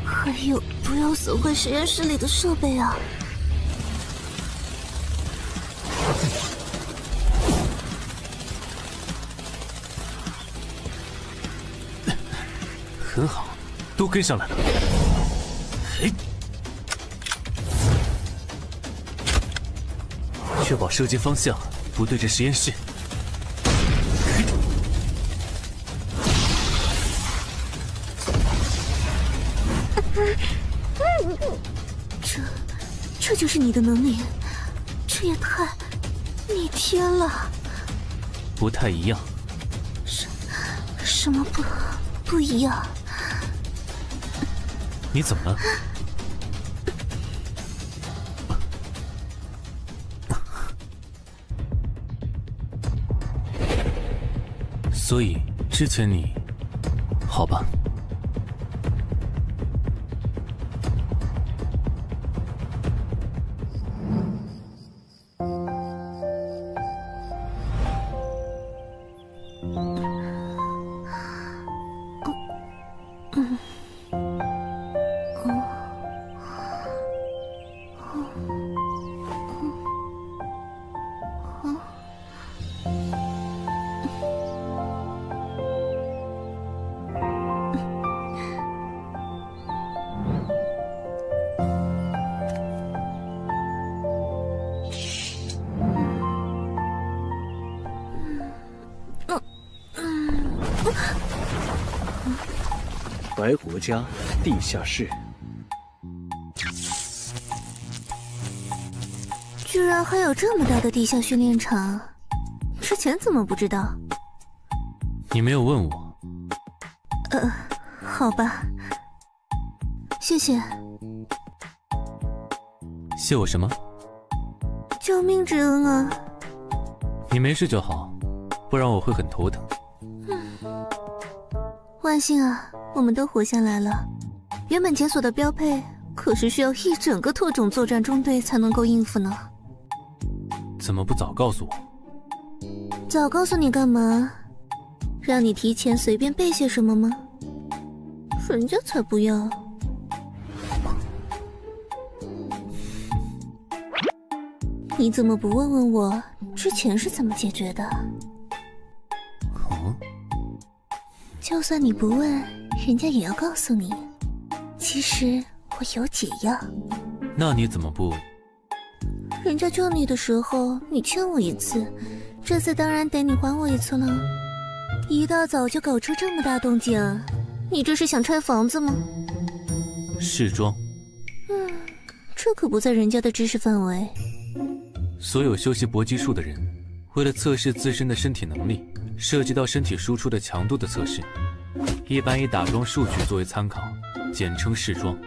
还有不要损坏实验室里的设备啊。很好，都跟上来了。嘿，确保射击方向不对着实验室。这就是你的能力，这也太逆天了。不太一样。什么不一样？你怎么了？所以之前你，好吧。白活家地下室，居然还有这么大的地下训练场，之前怎么不知道？你没有问我。好吧，谢谢。谢我什么？救命之恩啊！你没事就好，不然我会很头疼。万幸啊，我们都活下来了。原本检索的标配，可是需要一整个特种作战中队才能够应付呢。怎么不早告诉我？早告诉你干嘛？让你提前随便背些什么吗？人家才不要。你怎么不问问我之前是怎么解决的？哦，就算你不问，人家也要告诉你。其实我有解药。那你怎么不？人家救你的时候，你欠我一次，这次当然得你还我一次了。一大早就搞出这么大动静，你这是想拆房子吗？试装。这可不在人家的知识范围。所有修习搏击术的人，为了测试自身的身体能力，涉及到身体输出的强度的测试，一般以打桩数据作为参考，简称试装。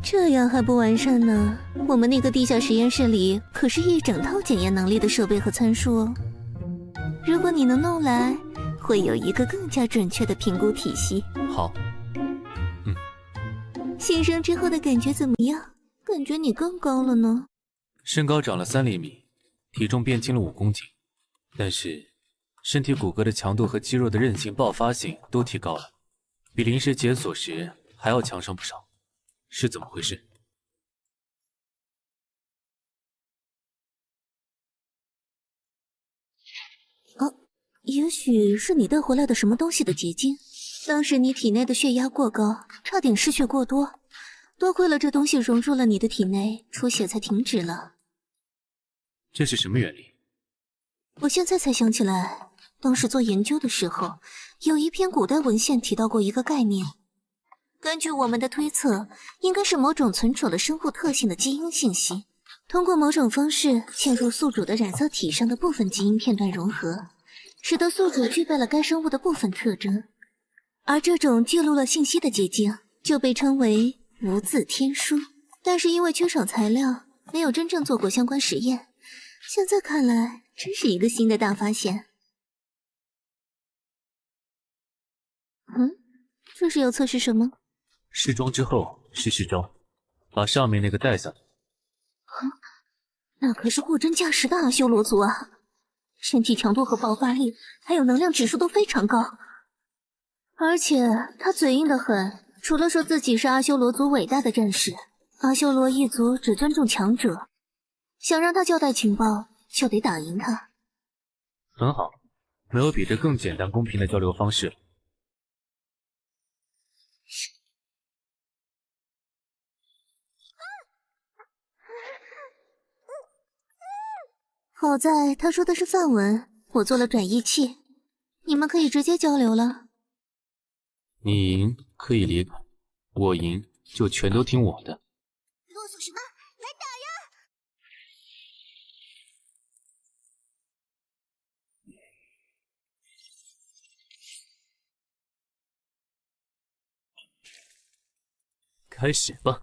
这样还不完善呢？我们那个地下实验室里可是一整套检验能力的设备和参数哦。如果你能弄来，会有一个更加准确的评估体系。好。新生之后的感觉怎么样？感觉你更高了呢。身高长了3厘米，体重变轻了5公斤，但是身体骨骼的强度和肌肉的韧性、爆发性都提高了，比临时检索时还要强上不少。是怎么回事？也许是你带回来的什么东西的结晶。当时你体内的血压过高，差点失血过多，多亏了这东西融入了你的体内，出血才停止了。这是什么原理？我现在才想起来，当时做研究的时候，有一篇古代文献提到过一个概念。根据我们的推测，应该是某种存储了生物特性的基因信息，通过某种方式嵌入宿主的染色体上的部分基因片段融合，使得宿主具备了该生物的部分特征。而这种记录了信息的结晶就被称为无字天书。但是因为缺少材料，没有真正做过相关实验。现在看来，真是一个新的大发现。这是要测试什么？试装之后是试招，把上面那个带下来。那可是货真价实的阿修罗族啊！身体强度和爆发力，还有能量指数都非常高。而且他嘴硬得很，除了说自己是阿修罗族伟大的战士，阿修罗一族只尊重强者，想让他交代情报，就得打赢他。很好，没有比这更简单公平的交流方式了。好在他说的是梵文，我做了转译器，你们可以直接交流了。你赢可以离开，我赢就全都听我的。啰嗦什么？来打呀！开始吧。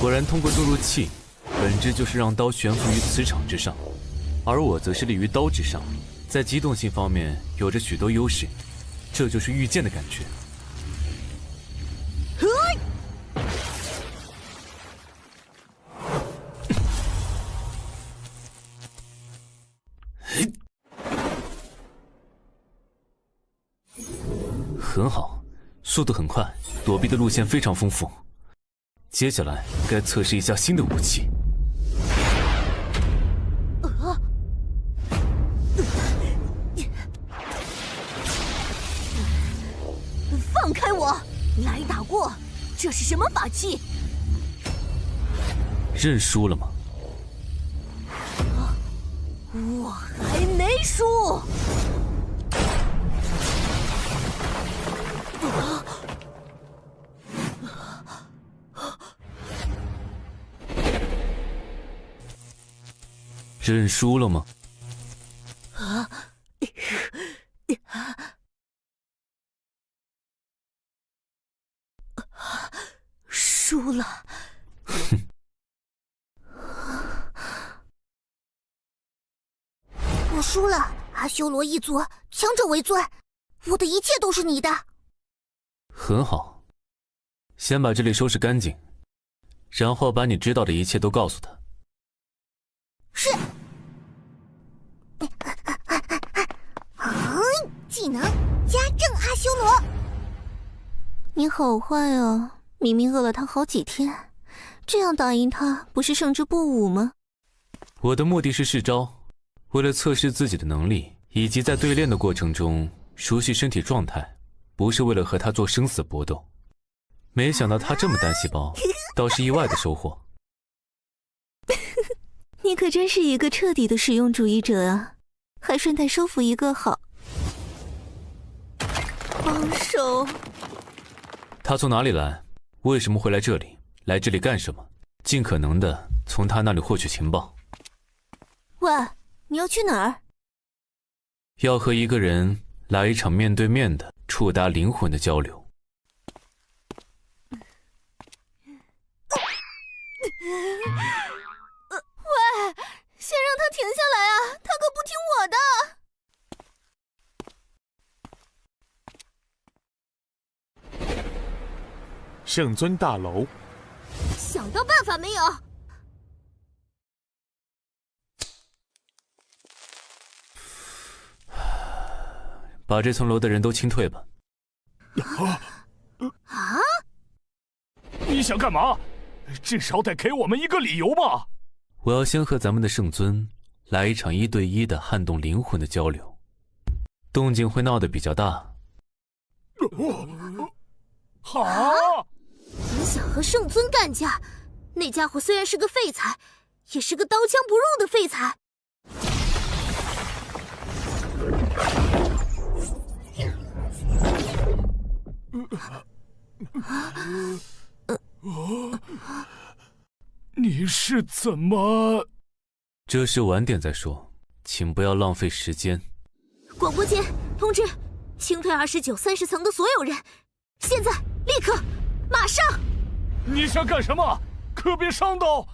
果然，通过注入气，本质就是让刀悬浮于磁场之上，而我则是立于刀之上，在机动性方面有着许多优势，这就是御剑的感觉。很好，速度很快，躲避的路线非常丰富。接下来该测试一下新的武器。放开我！来打过！这是什么法器？认输了吗？我还没输！认输了吗？输了。我输了，阿修罗一族，强者为尊，我的一切都是你的。很好，先把这里收拾干净，然后把你知道的一切都告诉他。是。技能加正阿修罗。你好坏啊！明明饿了他好几天，这样打赢他不是胜之不武吗？我的目的是试招，为了测试自己的能力，以及在对练的过程中熟悉身体状态，不是为了和他做生死搏斗。没想到他这么单细胞，倒是意外的收获。你可真是一个彻底的实用主义者啊！还顺带收服一个好帮手。他从哪里来？为什么会来这里？来这里干什么？尽可能的从他那里获取情报。喂，你要去哪儿？要和一个人来一场面对面的触达灵魂的交流。喂，先让他停下来啊！他可不听我的。圣尊大楼，想到办法没有？把这层楼的人都清退吧。啊？你想干嘛？至少得给我们一个理由吧。我要先和咱们的圣尊来一场1对1的撼动灵魂的交流，动静会闹得比较大。好。你想和圣尊干架？那家伙虽然是个废材，也是个刀枪不入的废材。你是怎么？这事晚点再说，请不要浪费时间。广播间通知，清退29、30层的所有人，现在立刻马上！你想干什么？可别伤到！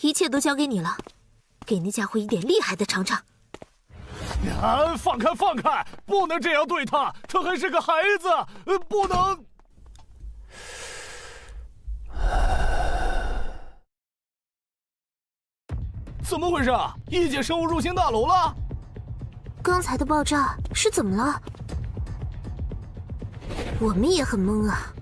一切都交给你了，给那家伙一点厉害的尝尝。放开放开！不能这样对他，他还是个孩子，不能。怎么回事？异界生物入侵大楼了？刚才的爆炸是怎么了？我们也很懵啊。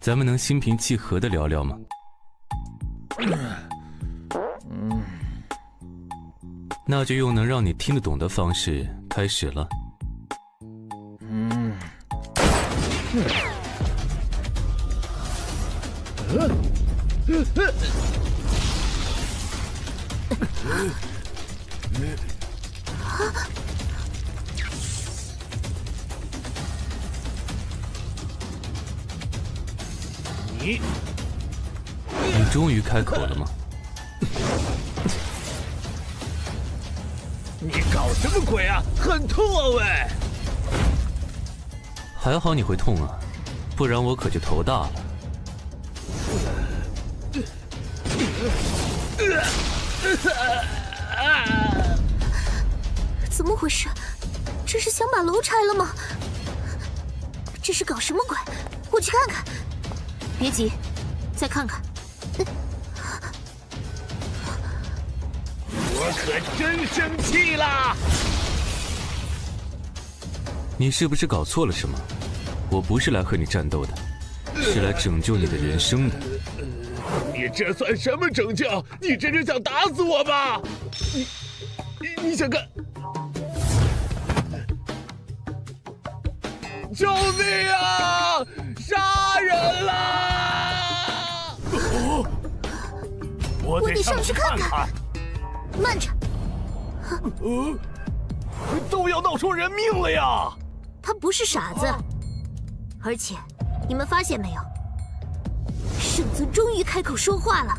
咱们能心平气和的聊聊吗？那就用能让你听得懂的方式开始了。你终于开口了吗？你搞什么鬼啊？很痛啊喂！还好你会痛啊，不然我可就头大了。怎么回事？这是想把楼拆了吗？这是搞什么鬼？我去看看。别急，再看看。我可真生气啦！你是不是搞错了什么？我不是来和你战斗的，是来拯救你的人生的。你这算什么拯救？你真是想打死我吧？你想干？救命啊！杀人啦！我得上去看看。慢着！都要闹出人命了呀！他不是傻子，而且你们发现没有，圣尊终于开口说话了。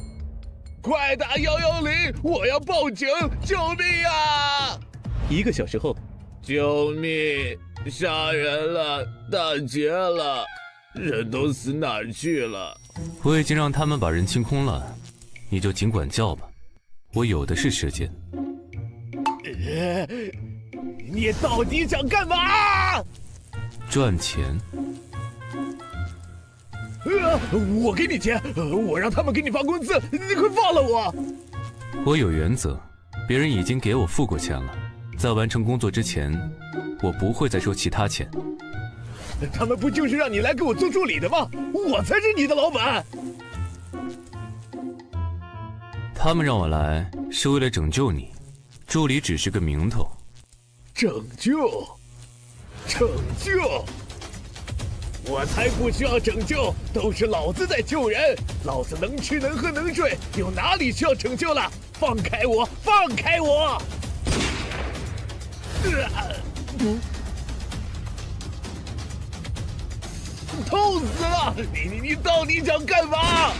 快打110！我要报警！救命啊！1个小时后，救命！杀人了，打劫了，人都死哪儿去了？我已经让他们把人清空了，你就尽管叫吧，我有的是时间。你到底想干嘛？赚钱。我给你钱，我让他们给你发工资，你快放了我！我有原则，别人已经给我付过钱了，在完成工作之前，我不会再收其他钱。他们不就是让你来给我做助理的吗？我才是你的老板。他们让我来是为了拯救你，助理只是个名头。拯救？我才不需要拯救，都是老子在救人。老子能吃能喝能睡，有哪里需要拯救了？放开我！放开我！痛死了！你到底想干嘛？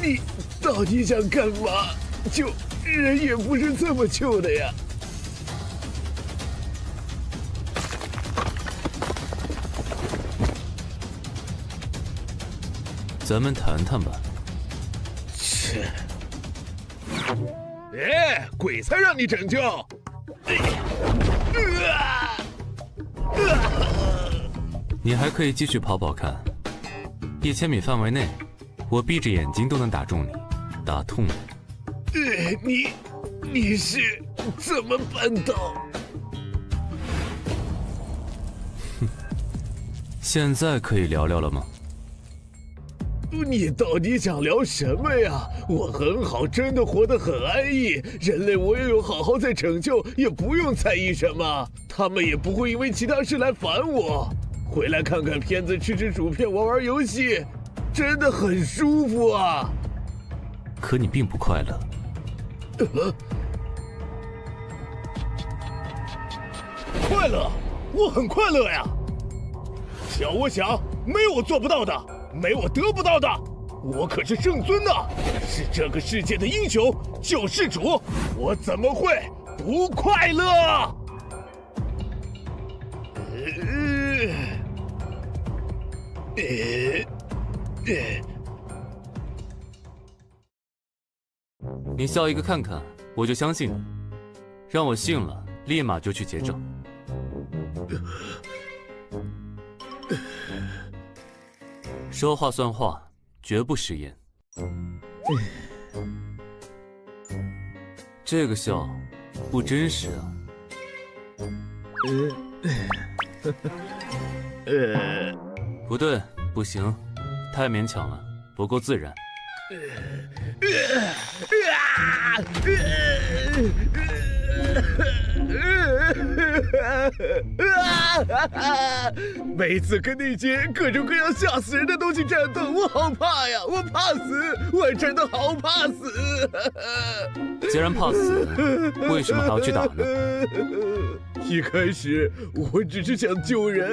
你到底想干嘛？救人也不是这么救的呀！咱们谈谈吧。切！哎，鬼才让你拯救！你还可以继续跑跑看，1000米范围内，我闭着眼睛都能打中你，打痛你。你是怎么办到？哼，现在可以聊聊了吗？你到底想聊什么呀？我很好，真的活得很安逸。人类我也有好好在拯救，也不用在意什么。他们也不会因为其他事来烦我。回来看看片子，吃吃薯片，玩玩游戏，真的很舒服啊。可你并不快乐。快乐？我很快乐呀。想我想，没有我做不到的。没我得不到的，我可是圣尊呐，是这个世界的英雄救世主，我怎么会不快乐？你笑一个看看，我就相信你。让我信了，立马就去结账。说话算话，绝不食言。这个笑不真实啊。不对，不行，太勉强了，不够自然。每次跟那些各种各样吓死人的东西战斗，我好怕呀！我怕死，我真的好怕死。既然怕死，为什么还要去打呢？一开始我只是想救人。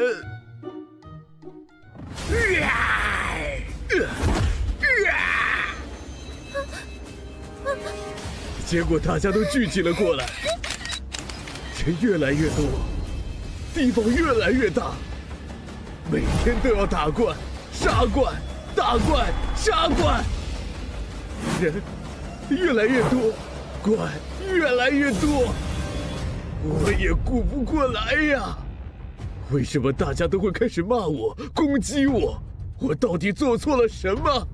结果大家都聚集了过来，人越来越多，地方越来越大，每天都要打怪、杀怪、打怪、杀怪，人越来越多，怪越来越多，我也顾不过来呀！为什么大家都会开始骂我、攻击我？我到底做错了什么？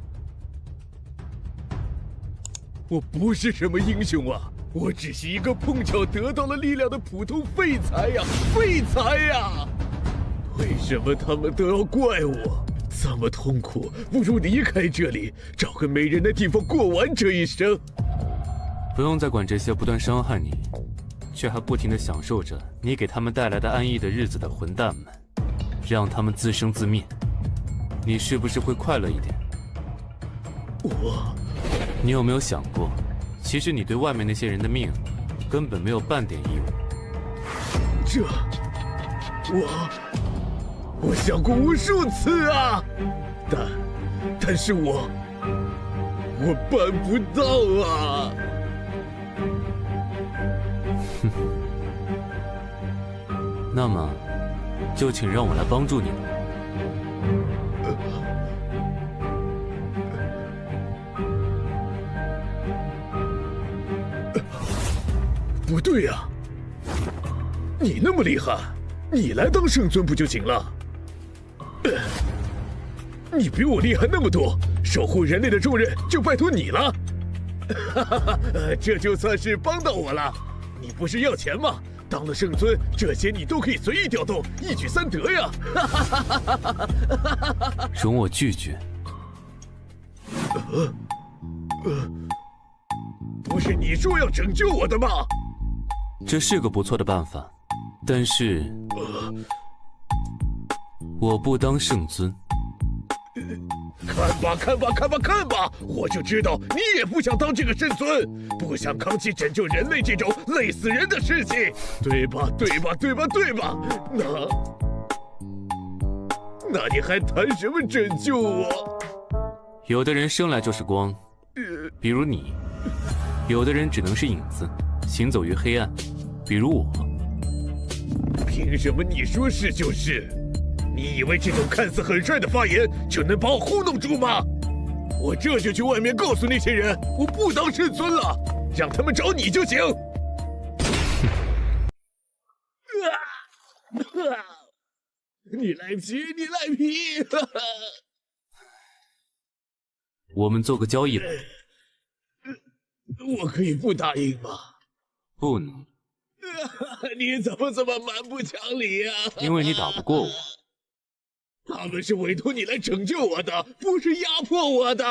我不是什么英雄啊，我只是一个碰巧得到了力量的普通废材呀，废材呀！为什么他们都要怪我？这么痛苦，不如离开这里，找个没人的地方过完这一生。不用再管这些不断伤害你，却还不停地享受着你给他们带来的安逸的日子的混蛋们，让他们自生自灭，你是不是会快乐一点？你有没有想过，其实你对外面那些人的命根本没有半点义务？我想过无数次啊，但是我办不到啊。那么，就请让我来帮助你了。不对呀，你那么厉害，你来当圣尊不就行了？你比我厉害那么多，守护人类的重任就拜托你了。这就算是帮到我了。你不是要钱吗？当了圣尊，这些你都可以随意调动，一举三得呀！容我拒绝。不是你说要拯救我的吗？这是个不错的办法，但是我不当圣尊。看吧！我就知道你也不想当这个圣尊，不想扛起拯救人类这种累死人的事情，对吧？那你还谈什么拯救我？有的人生来就是光，比如你；有的人只能是影子，行走于黑暗，比如我。凭什么你说是就是？你以为这种看似很帅的发言就能把我糊弄住吗？我这就去外面告诉那些人，我不当圣尊了，让他们找你就行。你赖皮！我们做个交易吧。我可以不答应吗？不能。你怎么这么蛮不讲理呀？因为你打不过我。他们是委托你来拯救我的，不是压迫我的。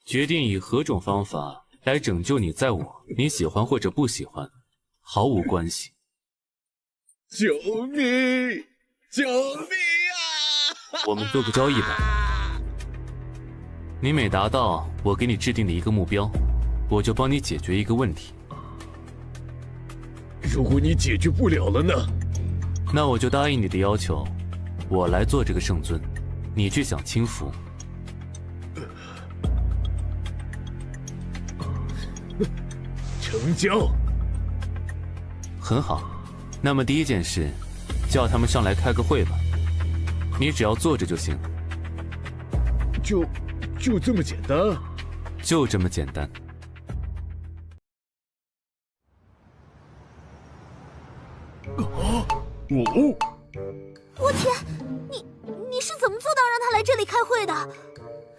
决定以何种方法来拯救你，在我，你喜欢或者不喜欢，毫无关系。救命啊！我们做个交易吧。你每达到我给你制定的一个目标，我就帮你解决一个问题。如果你解决不了了呢？那我就答应你的要求。我来做这个圣尊，你去享清福。成交。很好，那么第一件事，叫他们上来开个会吧。你只要坐着就行。就这么简单？就这么简单。我天，你是怎么做到让他来这里开会的？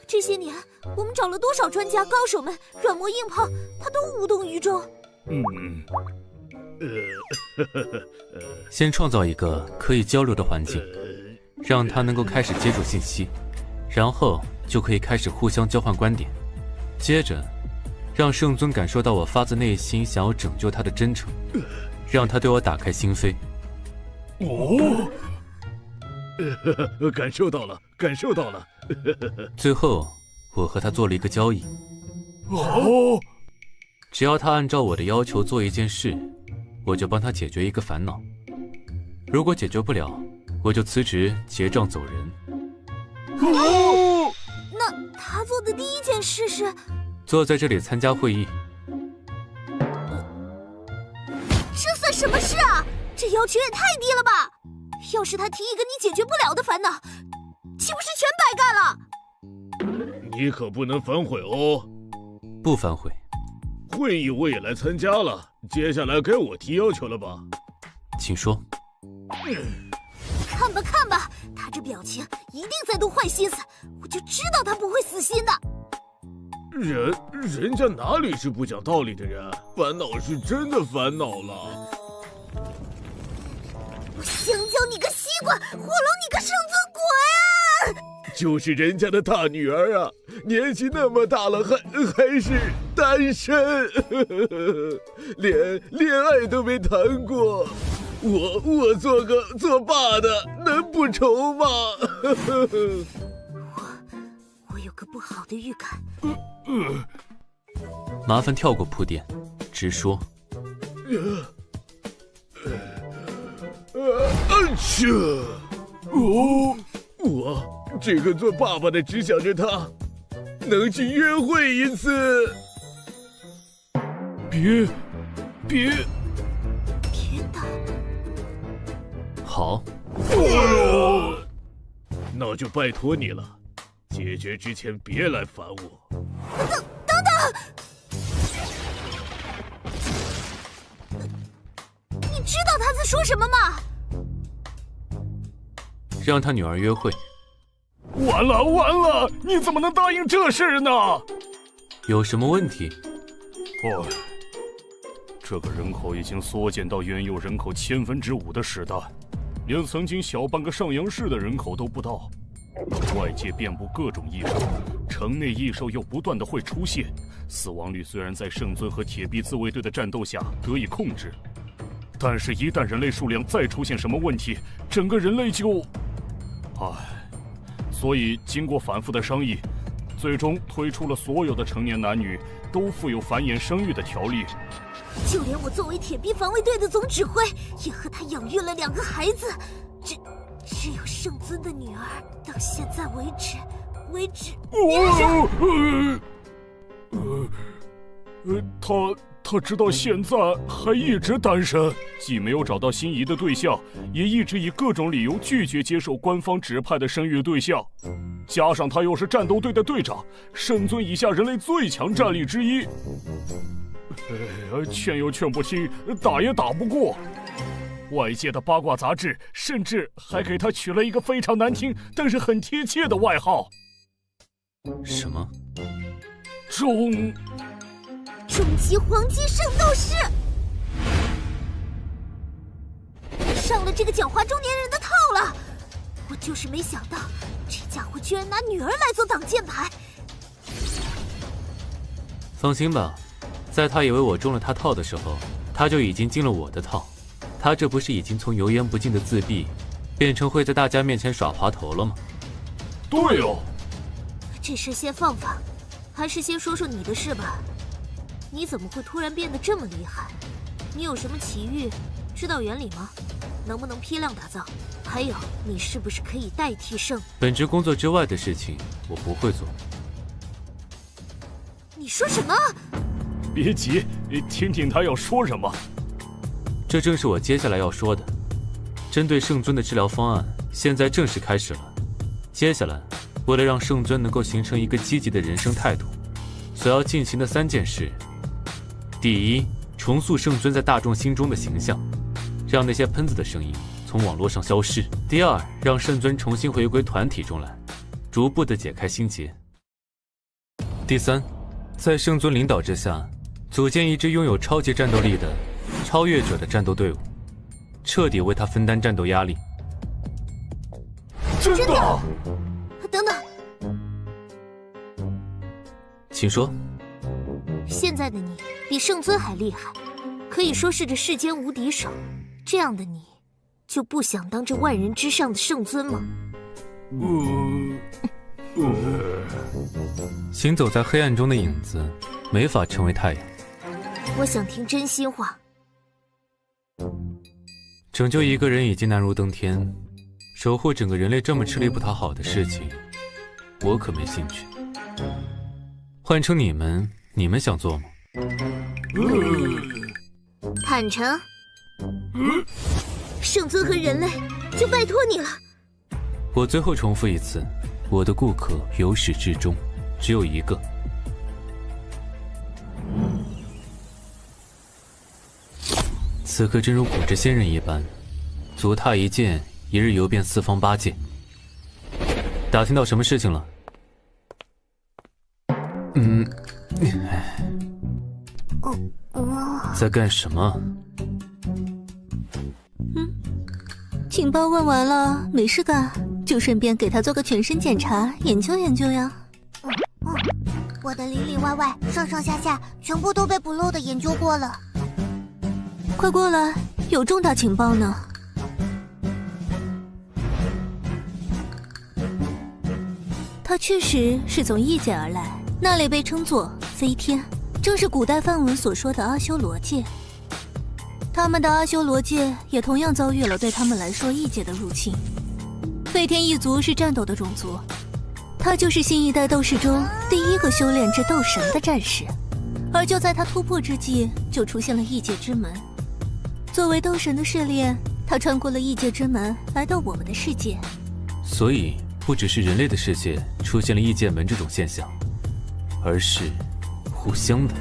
这些年我们找了多少专家高手们，软磨硬泡，他都无动于衷。先创造一个可以交流的环境，让他能够开始接触信息，然后就可以开始互相交换观点。接着，让圣尊感受到我发自内心想要拯救他的真诚，让他对我打开心扉。感受到了。最后，我和他做了一个交易。只要他按照我的要求做一件事，我就帮他解决一个烦恼。如果解决不了，我就辞职结账走人。那他做的第一件事是坐在这里参加会议。这算什么事啊？这要求也太低了吧！要是他提一个你解决不了的烦恼，岂不是全白干了？你可不能反悔哦。不反悔。会议我也来参加了，接下来该我提要求了吧？请说。看吧看吧，他这表情一定在动坏心思，我就知道他不会死心的。人家哪里是不讲道理的人，烦恼是真的烦恼了。我香蕉你个西瓜，火龙你个圣尊鬼啊！就是人家的大女儿啊，年纪那么大了还是单身，连恋爱都没谈过。我做爸的能不愁吗？我有个不好的预感。麻烦跳过铺垫，直说。我这个做爸爸的只想着他能去约会一次。别打！好。那就拜托你了，解决之前别来烦我。等等！你知道他在说什么吗？让他女儿约会。完了！你怎么能答应这事呢？有什么问题？这个人口已经缩减到原有人口5/1000的时代，连曾经小半个上阳市的人口都不到。外界遍布各种异兽，城内异兽又不断的会出现，死亡率虽然在圣尊和铁臂自卫队的战斗下得以控制，但是一旦人类数量再出现什么问题，整个人类就……所以经过反复的商议，最终推出了所有的成年男女都负有繁衍生育的条例。就连我作为铁臂防卫队的总指挥，也和他养育了2个孩子。只有圣尊的女儿，到现在为止，他直到现在还一直单身，既没有找到心仪的对象，也一直以各种理由拒绝接受官方指派的生育对象。加上他又是战斗队的队长，圣尊以下人类最强战力之一。劝又劝不听，打也打不过。外界的八卦杂志甚至还给他取了一个非常难听，但是很贴切的外号。什么？终极黄金圣斗士！上了这个狡猾中年人的套了。我就是没想到，这家伙居然拿女儿来做挡箭牌。放心吧，在他以为我中了他套的时候，他就已经进了我的套。他这不是已经从油盐不进的自闭，变成会在大家面前耍滑头了吗？对哦。这事先放放，还是先说说你的事吧。你怎么会突然变得这么厉害？你有什么奇遇？知道原理吗？能不能批量打造？还有，你是不是可以代替圣？本职工作之外的事情，我不会做。你说什么？别急，听听他要说什么。这正是我接下来要说的。针对圣尊的治疗方案，现在正式开始了。接下来，为了让圣尊能够形成一个积极的人生态度，所要进行的3件事：第一，重塑圣尊在大众心中的形象，让那些喷子的声音从网络上消失；第二，让圣尊重新回归团体中来，逐步的解开心结；第三，在圣尊领导之下，组建一支拥有超级战斗力的超越者的战斗队伍，彻底为他分担战斗压力。真的？等等，请说。现在的你比圣尊还厉害，可以说是这世间无敌手。这样的你，就不想当这万人之上的圣尊吗？行走在黑暗中的影子，没法成为太阳。我想听真心话。拯救一个人已经难如登天，守护整个人类这么吃力不讨好的事情，我可没兴趣。换成你们想做吗？坦诚，圣尊和人类就拜托你了。我最后重复一次，我的顾客由始至终只有一个。此刻真如古之仙人一般，足踏一剑，一日游遍四方八界。打听到什么事情了？在干什么？情报问完了，没事干，就顺便给他做个全身检查，研究研究呀。我的里里外外、上上下下，全部都被不漏的研究过了。快过来，有重大情报呢。他确实是从异界而来，那里被称作飞天，正是古代梵文所说的阿修罗界。他们的阿修罗界也同样遭遇了对他们来说异界的入侵。飞天一族是战斗的种族，他就是新一代斗士中第一个修炼至斗神的战士。而就在他突破之际，就出现了异界之门。作为斗神的试炼，他穿过了异界之门，来到我们的世界。所以不只是人类的世界出现了异界门这种现象，而是互相的。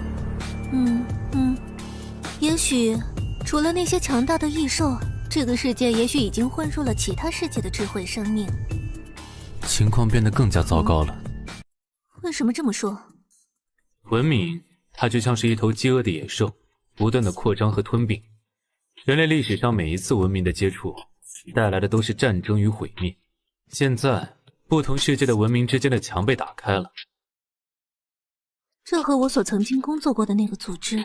也许除了那些强大的异兽，这个世界也许已经混入了其他世界的智慧生命。情况变得更加糟糕了。为什么这么说？文明它就像是一头饥饿的野兽，不断的扩张和吞并。人类历史上每一次文明的接触，带来的都是战争与毁灭。现在，不同世界的文明之间的墙被打开了。这和我所曾经工作过的那个组织，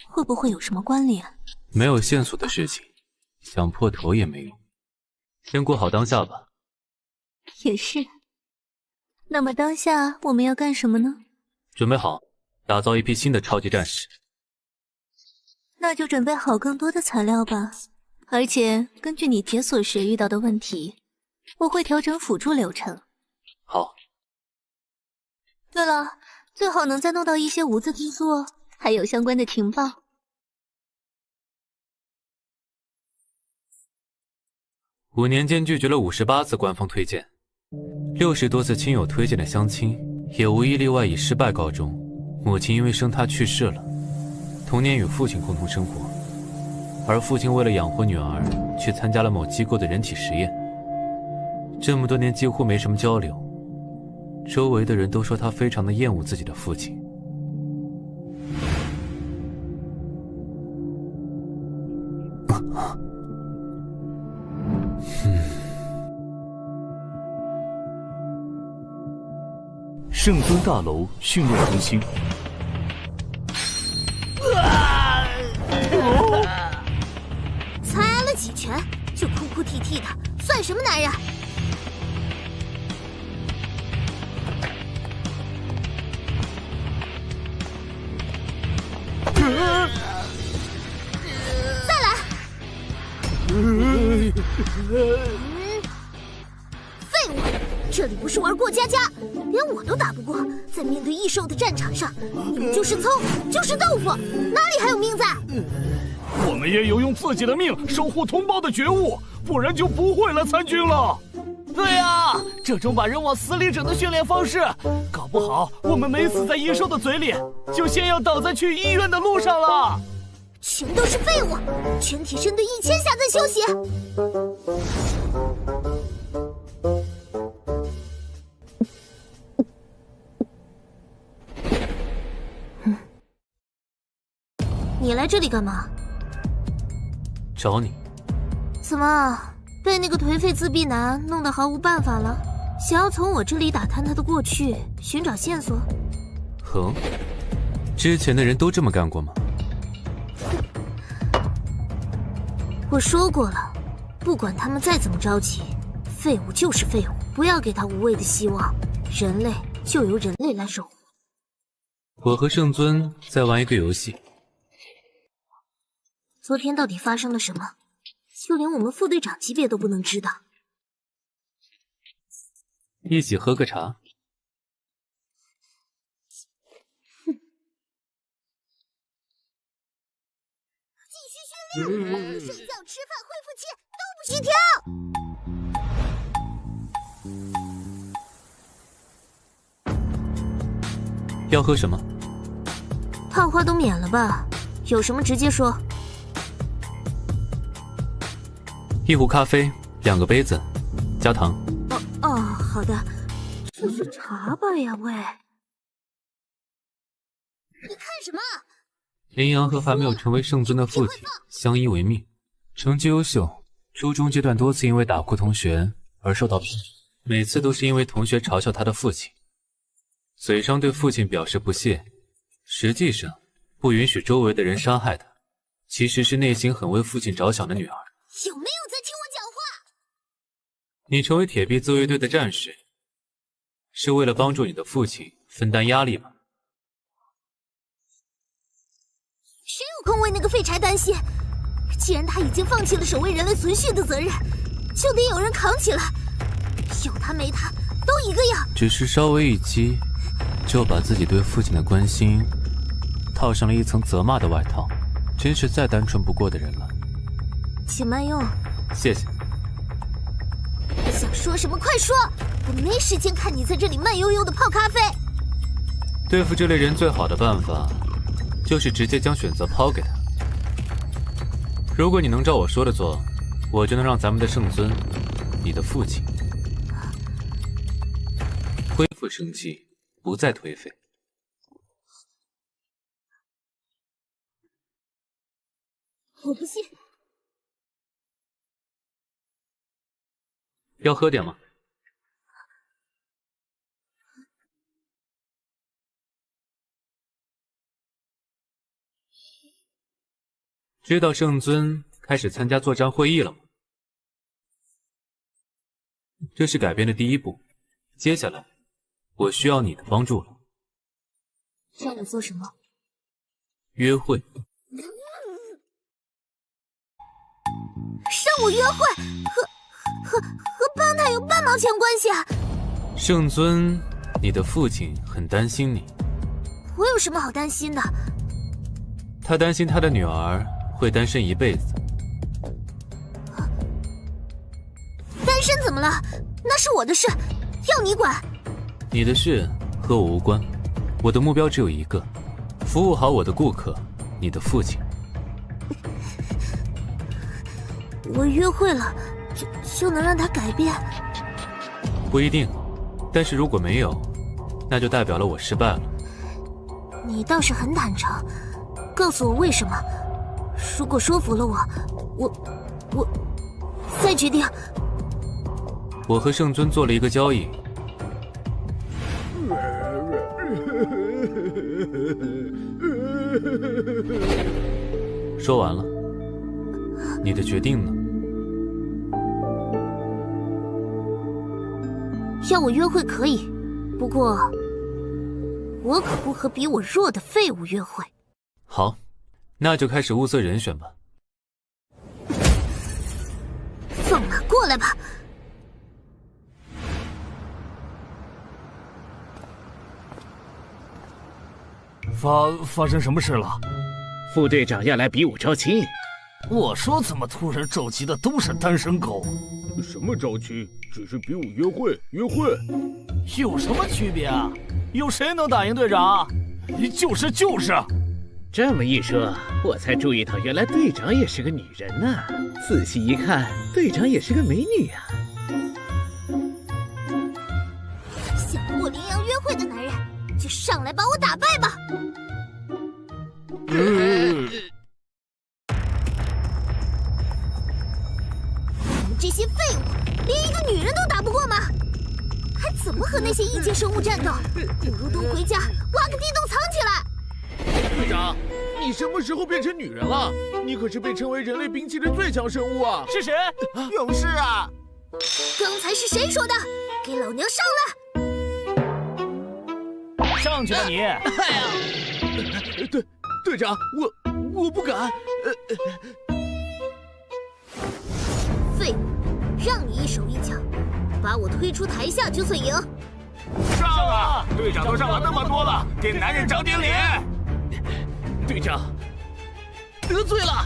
会不会有什么关联？没有线索的事情，想破头也没用。先过好当下吧。也是。那么当下我们要干什么呢？准备好，打造一批新的超级战士。那就准备好更多的材料吧。而且根据你解锁时遇到的问题，我会调整辅助流程。好。对了，最好能再弄到一些无字之作，还有相关的情报。5年间拒绝了58次官方推荐，60多次亲友推荐的相亲，也无一例外以失败告终。母亲因为生他去世了，童年与父亲共同生活，而父亲为了养活女儿，去参加了某机构的人体实验。这么多年几乎没什么交流，周围的人都说他非常的厌恶自己的父亲。圣尊大楼训练中心。才挨了几拳就哭哭啼啼的，算什么男人？再来！废物！这里不是玩过家家，连我都打不过，在面对异兽的战场上，你们就是葱，就是豆腐，哪里还有命在？我们也有用自己的命守护同胞的觉悟，不然就不会来参军了。对啊，这种把人往死里整的训练方式，搞不好我们没死在异兽的嘴里，就先要倒在去医院的路上了。全都是废物，全体深蹲1000下再休息。你来这里干嘛？找你。怎么被那个颓废自闭男弄得毫无办法了？想要从我这里打探他的过去，寻找线索？哼，之前的人都这么干过吗？我说过了，不管他们再怎么着急，废物就是废物，不要给他无谓的希望。人类就由人类来守护。我和圣尊在玩一个游戏，昨天到底发生了什么？就连我们副队长级别都不能知道。一起喝个茶。继续训练，睡觉、吃饭、恢复期都不许停。要喝什么？泡花都免了吧，有什么直接说。一壶咖啡，2个杯子，加糖。哦，好的。这是茶吧呀，喂！你看什么？林阳和还没有成为圣尊的父亲相依为命，成绩优秀。初中阶段多次因为打哭同学而受到批评，每次都是因为同学嘲笑他的父亲，嘴上对父亲表示不屑，实际上不允许周围的人伤害他，其实是内心很为父亲着想的女儿。有没有在听我讲话？你成为铁臂自卫队的战士，是为了帮助你的父亲分担压力吗？谁有空为那个废柴担心？既然他已经放弃了守卫人类存续的责任，就得有人扛起来。有他没他都一个样。只是稍微一激，就把自己对父亲的关心套上了一层责骂的外套，真是再单纯不过的人了。请慢用。谢谢。想说什么快说，我没时间看你在这里慢悠悠的泡咖啡。对付这类人最好的办法，就是直接将选择抛给他。如果你能照我说的做，我就能让咱们的圣尊，你的父亲，恢复生机，不再颓废。我不信。要喝点吗？知道圣尊开始参加作战会议了吗？这是改变的第一步，接下来我需要你的帮助了。让我做什么？约会。让我约会，和帮他有半毛钱关系啊！圣尊，你的父亲很担心你。我有什么好担心的？他担心他的女儿会单身一辈子。单身怎么了？那是我的事，要你管。你的事和我无关，我的目标只有一个，服务好我的顾客，你的父亲。我约会了，就能让他改变？不一定，但是如果没有，那就代表了我失败了。你倒是很坦诚，告诉我为什么。如果说服了我再决定。我和圣尊做了一个交易。说完了，你的决定呢？要我约会可以，不过我可不和比我弱的废物约会。好，那就开始物色人选吧。放马过来吧！发生什么事了？副队长要来比武招亲。我说怎么突然召集的都是单身狗？什么招亲？只是比武约会，有什么区别啊？有谁能打赢队长？就是。这么一说，我才注意到原来队长也是个女人呢。仔细一看，队长也是个美女啊。想和我羚羊约会的男人，就上来把我打败吧！你们这些废物，连一个女人都打不过吗？还怎么和那些异界生物战斗？不如都回家挖个地洞藏起来！队长，你什么时候变成女人了？你可是被称为人类兵器的最强生物啊！是谁？勇士啊！刚才是谁说的？给老娘上来！上去吧你！队长，我我不敢。废物，让你一手一脚，把我推出台下就算赢。上啊！队长都上了那么多了，给男人长点脸。队长，得罪了，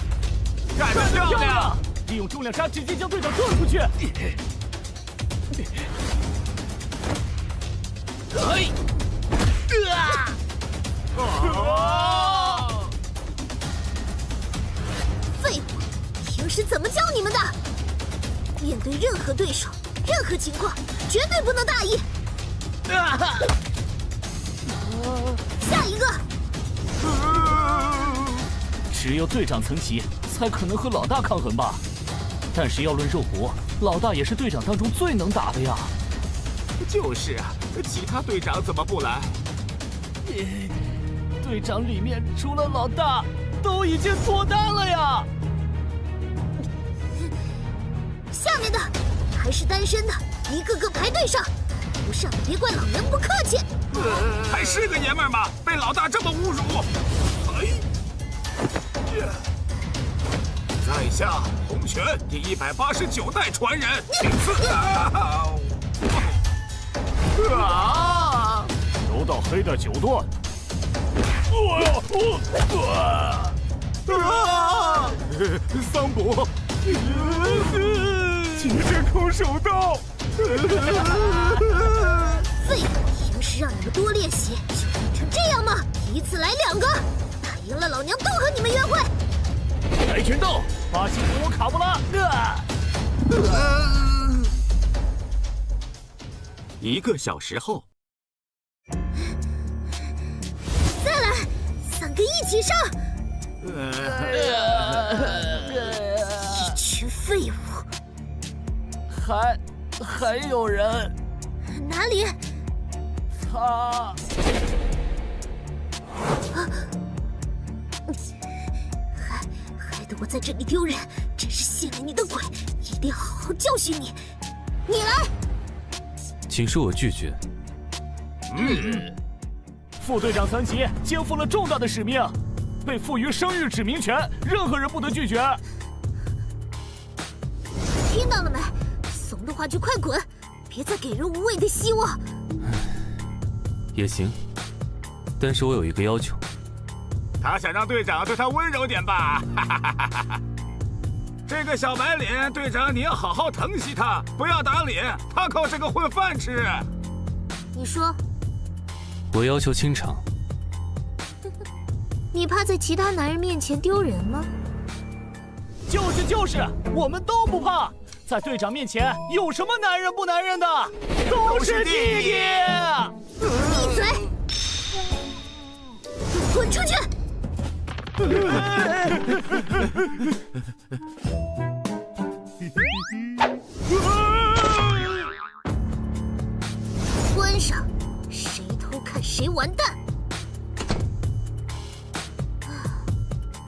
干得漂亮！利用重量杀直接将队长撞出去。哎！废物！平时怎么教你们的？面对任何对手、任何情况，绝对不能大意。下一个。只有队长层级才可能和老大抗衡吧？但是要论肉搏，老大也是队长当中最能打的呀。就是啊，其他队长怎么不来？队长里面除了老大，都已经脱单了呀。下面的还是单身的，一个个排队上。不上别怪老娘不客气。还是个爷们儿吗？被老大这么侮辱！在下洪拳第189代传人，请赐。柔道黑带9段。桑博，极致空手道。废物！平时让你们多练习，就练成这样吗？一次来2个，打赢了老娘都和你们约会。跆拳道，巴西国卡布拉。1个小时后，再来3个一起上。一群废物！还有人？哪里？他。害得我在这里丢人，真是信了你的鬼！一定好好教训你。你来。请恕我拒绝。副队长层级肩负了重大的使命，被赋予生育指名权，任何人不得拒绝。听到了没？怂的话就快滚，别再给人无谓的希望。也行，但是我有一个要求。他想让队长对他温柔点吧？这个小白脸队长，你要好好疼惜他，不要打脸，他靠这个混饭吃。你说。我要求清场。你怕在其他男人面前丢人吗？就是，我们都不怕。在队长面前，有什么男人不男人的？都是弟弟。闭嘴！滚出去！关上，谁偷看谁完蛋！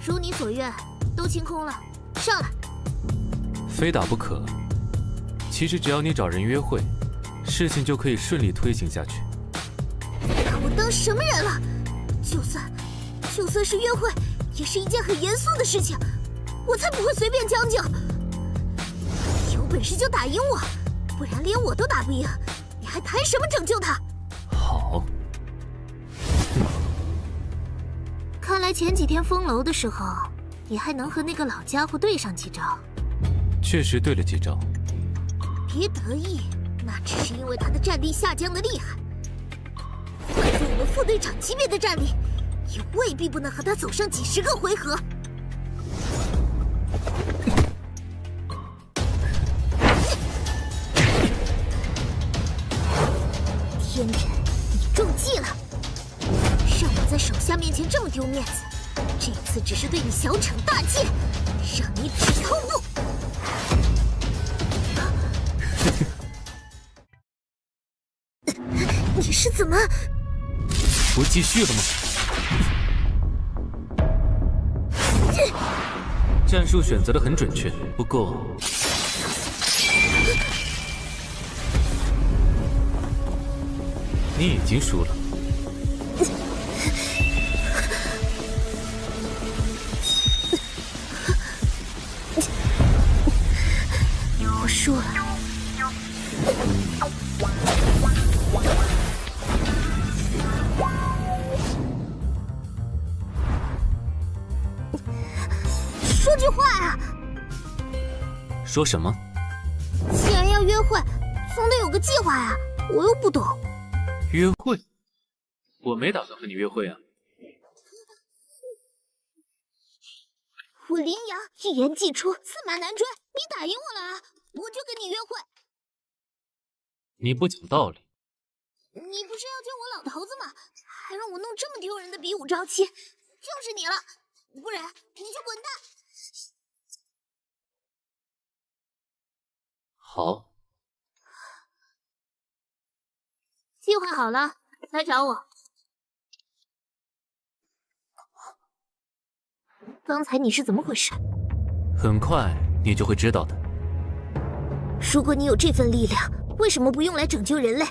如你所愿，都清空了，上来。非打不可。其实只要你找人约会，事情就可以顺利推行下去。把我当什么人了？就算是约会，也是一件很严肃的事情，我才不会随便将就。有本事就打赢我，不然连我都打不赢，你还谈什么拯救他？好。看来前几天封楼的时候，你还能和那个老家伙对上几招。确实对了几招。别得意，那只是因为他的战力下降的厉害。换做我们副队长级别的战力，也未必不能和他走上几10个回合。天人，你中计了！让我在手下面前这么丢面子，这次只是对你小惩大戒，让你止痛不。你是怎么？不继续了吗？战术选择的很准确，不过你已经输了。句话啊！说什么？既然要约会，总得有个计划呀。我又不懂。约会？我没打算和你约会啊。我羚羊一言既出，驷马难追。你打赢我了啊，我就跟你约会。你不讲道理。你不是要救我老头子吗？还让我弄这么丢人的比武招妻，就是你了。不然你就滚蛋。好。计划好了，来找我。刚才你是怎么回事？很快你就会知道的。如果你有这份力量，为什么不用来拯救人类？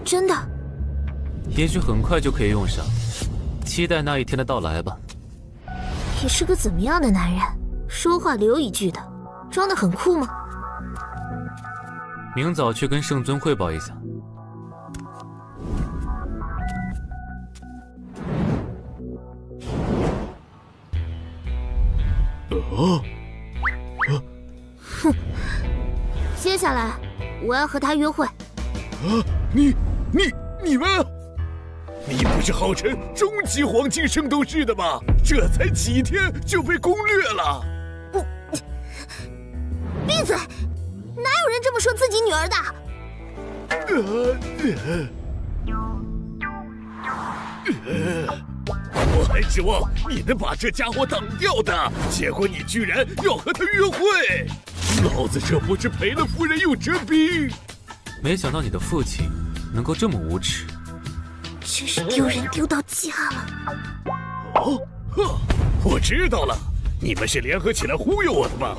真的？也许很快就可以用上，期待那一天的到来吧。你是个怎么样的男人？说话留一句的，装得很酷吗？明早去跟圣尊汇报一下。哼，接下来我要和他约会。你们，你不是号称终极黄金圣斗士的吗？这才几天就被攻略了！闭嘴！哪有人这么说自己女儿的？我还指望你能把这家伙挡掉的，结果你居然要和他约会！老子这不是赔了夫人又折兵！没想到你的父亲能够这么无耻，真是丢人丢到家了。我知道了，你们是联合起来忽悠我的吧？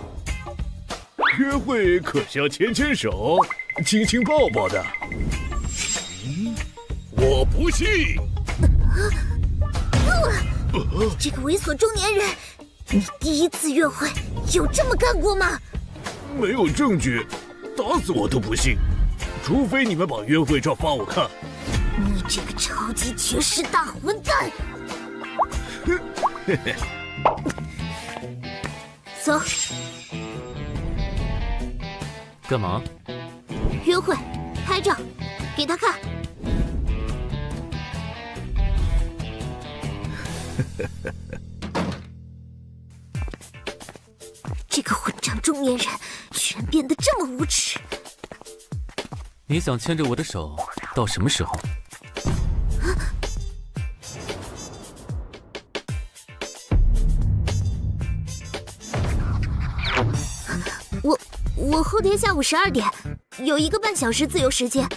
约会可是要牵牵手、亲亲抱抱的。我不信！这个猥琐中年人，你第一次约会有这么干过吗？没有证据，打死我都不信。除非你们把约会照发我看。你这个超级绝世大混蛋！走。干嘛？约会，拍照，给他看。这个混账中年人居然变得这么无耻！你想牵着我的手到什么时候？我后天下午12点有1个半小时自由时间，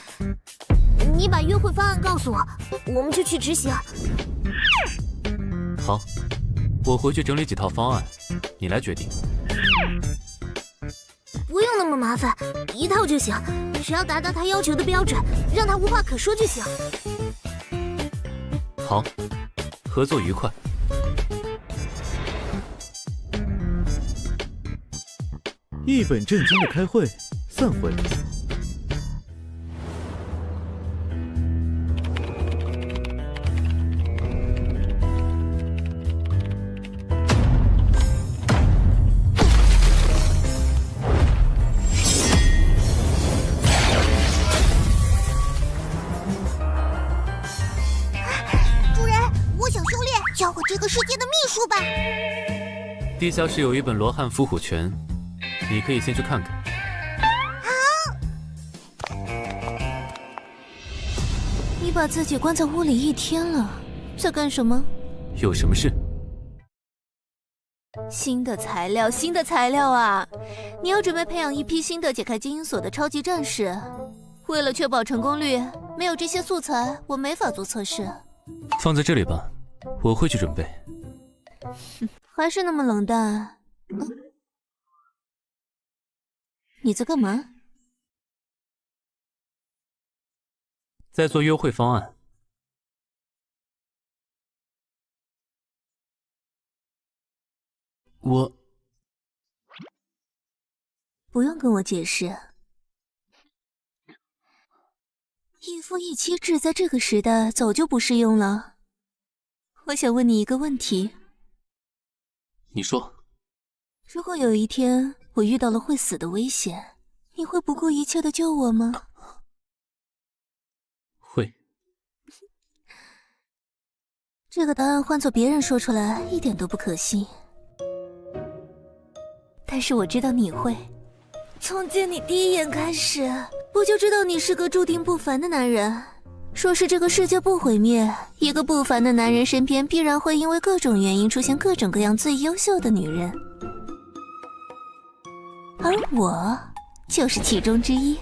你把约会方案告诉我，我们就去执行。好，我回去整理几套方案，你来决定。不用那么麻烦，1套就行，只要达到他要求的标准，让他无话可说就行。好，合作愉快。一本正经的开会，散会。主人，我想修炼，叫我这个世界的秘书吧。地下室有一本罗汉伏虎拳，你可以先去看看。你把自己关在屋里1天了，在干什么？有什么事？新的材料，新的材料啊！你要准备培养一批新的解开基因锁的超级战士。为了确保成功率，没有这些素材，我没法做测试。放在这里吧，我会去准备。还是那么冷淡。你在干嘛？在做优惠方案。我不用跟我解释。一夫一妻制在这个时代早就不适用了。我想问你一个问题。你说。如果有一天我遇到了会死的危险，你会不顾一切的救我吗？会。这个答案换做别人说出来一点都不可信，但是我知道你会。从见你第一眼开始，我就知道你是个注定不凡的男人。说是这个世界不毁灭，一个不凡的男人身边必然会因为各种原因出现各种各样最优秀的女人，而我就是其中之一。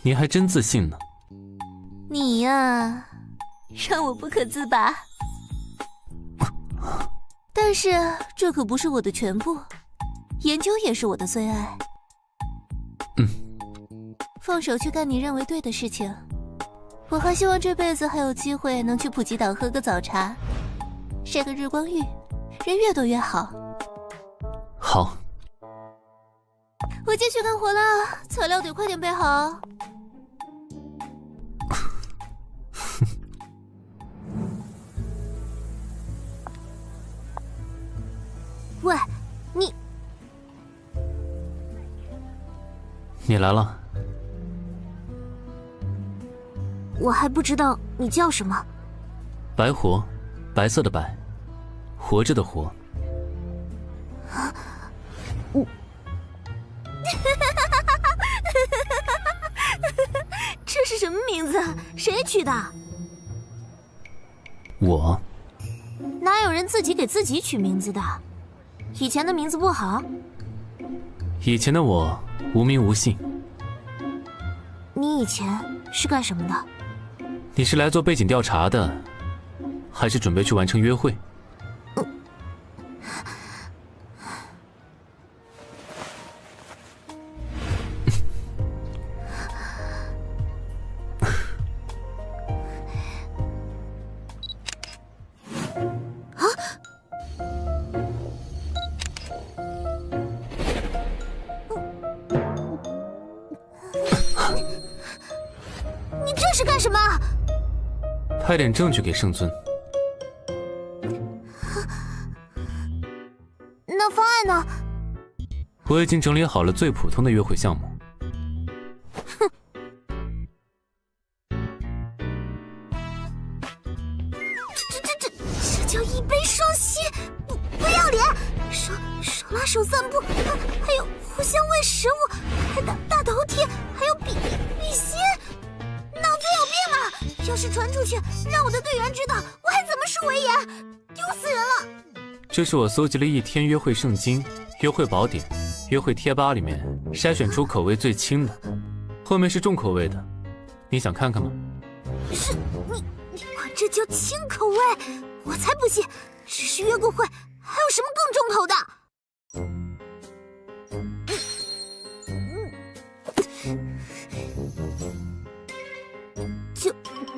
你还真自信呢。你呀，让我不可自拔。但是这可不是我的全部，研究也是我的最爱。放手去干你认为对的事情。我还希望这辈子还有机会能去普吉岛喝个早茶，晒个日光浴，人越多越好。好。我继续干活了，材料得快点备好。喂，你来了。我还不知道你叫什么。白活，白色的白，活着的活。这是什么名字？谁取的？我。哪有人自己给自己取名字的？以前的名字不好？以前的我无名无姓。你以前是干什么的？你是来做背景调查的，还是准备去完成约会？你这是干什么？派点证据给圣尊。那方案呢？我已经整理好了最普通的约会项目。哼！这叫一杯双喜，不要脸！手拉手散步，还有互相喂食物，还大头贴，还有比心。脑子有病啊！要是传出去，让我的队员知道，我还怎么输维严？丢死人了！这是我搜集了1天约会圣经、约会宝典、约会贴吧里面筛选出口味最轻的，后面是重口味的，你想看看吗？是你管这叫轻口味？我才不信！只是约过会，还有什么更重口的？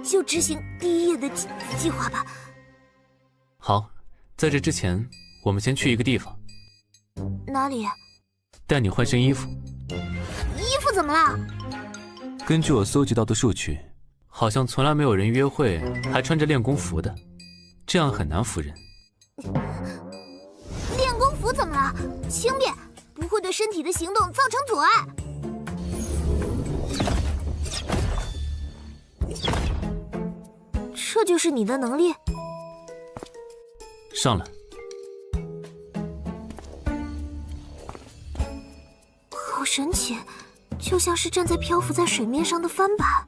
就执行第1页的计划吧。好，在这之前，我们先去一个地方。哪里？带你换身衣服。衣服怎么了？根据我搜集到的数据，好像从来没有人约会还穿着练功服的，这样很难服人。练功服怎么了？轻便，不会对身体的行动造成阻碍。这就是你的能力？上来。好神奇，就像是站在漂浮在水面上的帆板。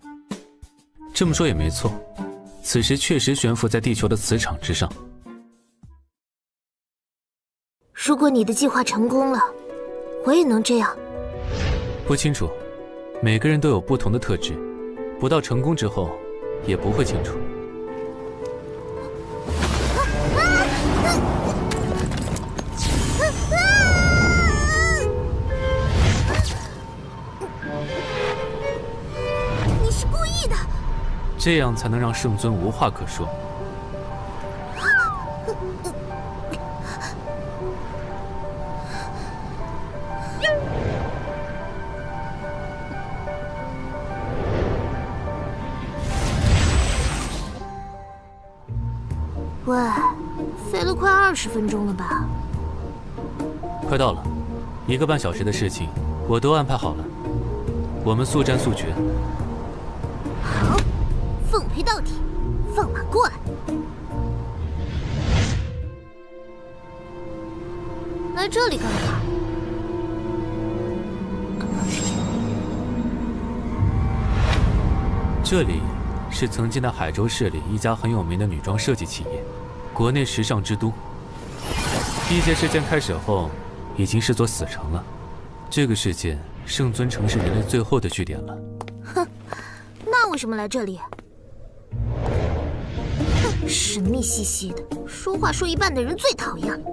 这么说也没错，此时确实悬浮在地球的磁场之上。如果你的计划成功了，我也能这样。不清楚，每个人都有不同的特质，不到成功之后也不会清楚。你是故意的，这样才能让圣尊无话可说。喂，飞了快20分钟了吧？快到了，1个半小时的事情我都安排好了，我们速战速决。好，奉陪到底，放马过来！来这里干嘛？这里是曾经的海州市里一家很有名的女装设计企业，国内时尚之都。地界事件开始后，已经是座死城了。这个世界，圣尊城是人类最后的据点了。哼，那为什么来这里？哼，神秘兮兮的，说话说一半的人最讨厌了。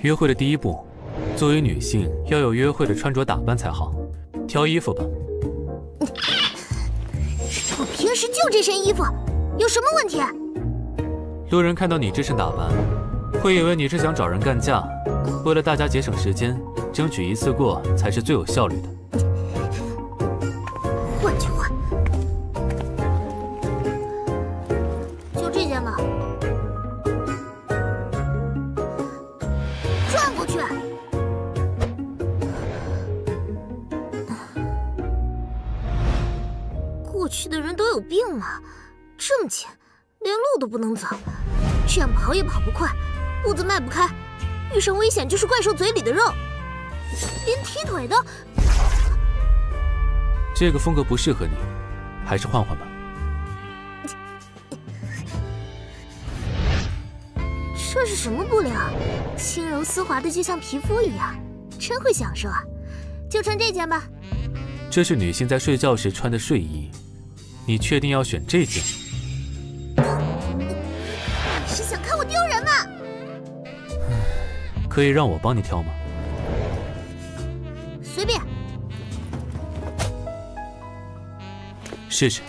约会的第一步，作为女性要有约会的穿着打扮才好。挑衣服吧。我平时就这身衣服，有什么问题？路人看到你这身打扮，会以为你是想找人干架。为了大家节省时间，争取一次过才是最有效率的。换就换，就这件吧。转过去。过去的人都有病吗？这么浅，连路都不能走，这样跑也跑不快，步子迈不开，遇上危险就是怪兽嘴里的肉，连踢腿的。这个风格不适合你，还是换换吧。这是什么布料？轻柔丝滑的，就像皮肤一样，真会享受啊！就穿这件吧。这是女性在睡觉时穿的睡衣，你确定要选这件？你是想看我丢人吗？可以让我帮你挑吗？随便。试试。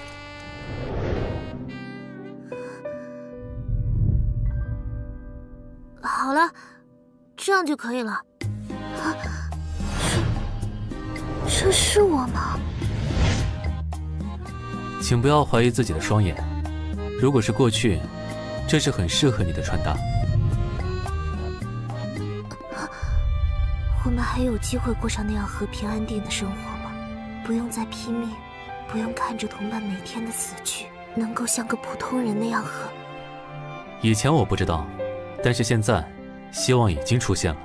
好了，这样就可以了。啊，这是我吗？请不要怀疑自己的双眼。如果是过去，这是很适合你的穿搭。我们还有机会过上那样和平安定的生活吗？不用再拼命，不用看着同伴每天的死去，能够像个普通人那样和……以前我不知道，但是现在，希望已经出现了。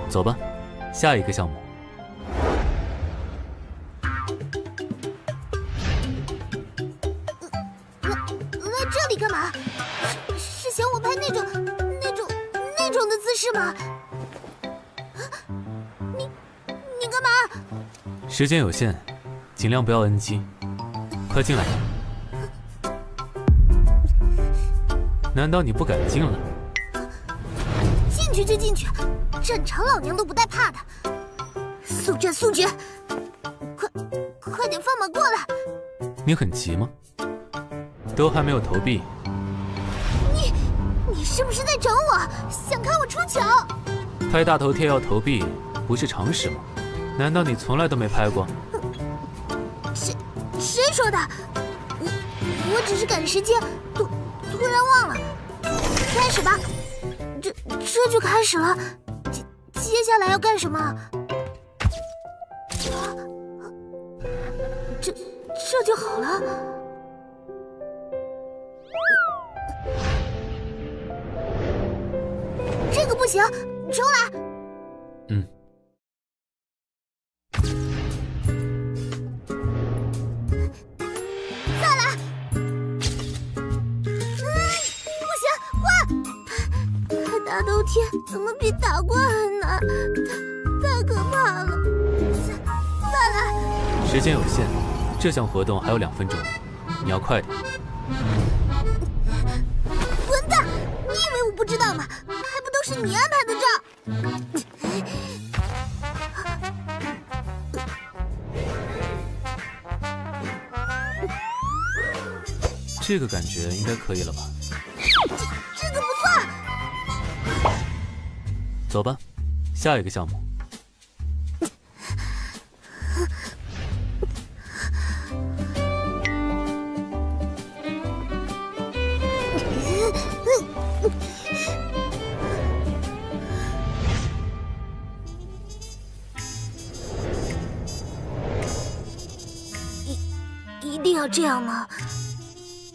走吧，下一个项目。来这里干嘛？是想我拍那种的姿势吗？你干嘛？时间有限，尽量不要 NG。快进来！难道你不敢进了？进去就进去，正常老娘都不带怕的。速战速决，快点放马过来！你很急吗？都还没有投币。你是不是在整我？想看我出糗？拍大头贴要投币，不是常识吗？难道你从来都没拍过？谁说的？我只是赶时间，突然忘了。开始吧，这就开始了。接下来要干什么？这就好了。这个不行，重来。嗯。再来。不行，换。拍大头贴怎么比打怪还难？太可怕了。再来。时间有限，这项活动还有2分钟，你要快点。混蛋！你以为我不知道吗？还不都是你安排的账？这个感觉应该可以了吧？这个不算。走吧，下一个项目。一定要这样吗？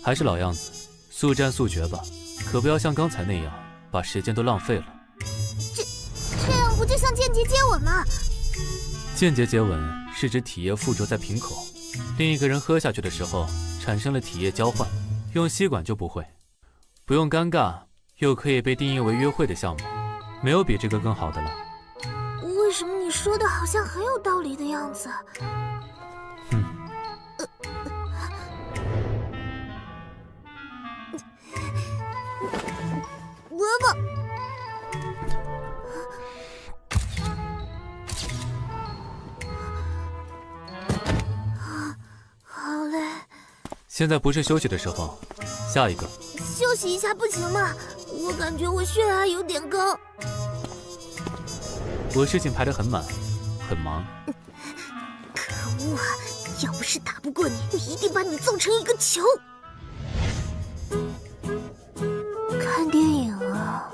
还是老样子，速战速决吧，可不要像刚才那样把时间都浪费了。这样不就像间接接吻吗？间接接吻是指体液附着在瓶口，另一个人喝下去的时候产生了体液交换，用吸管就不会，不用尴尬，又可以被定义为约会的项目，没有比这个更好的了。为什么你说的好像很有道理的样子？伯伯，好累。现在不是休息的时候，下一个。休息一下不行吗？我感觉我血压有点高。我事情排得很满，很忙。可恶啊！要不是打不过你，我一定把你揍成一个球。看电影啊，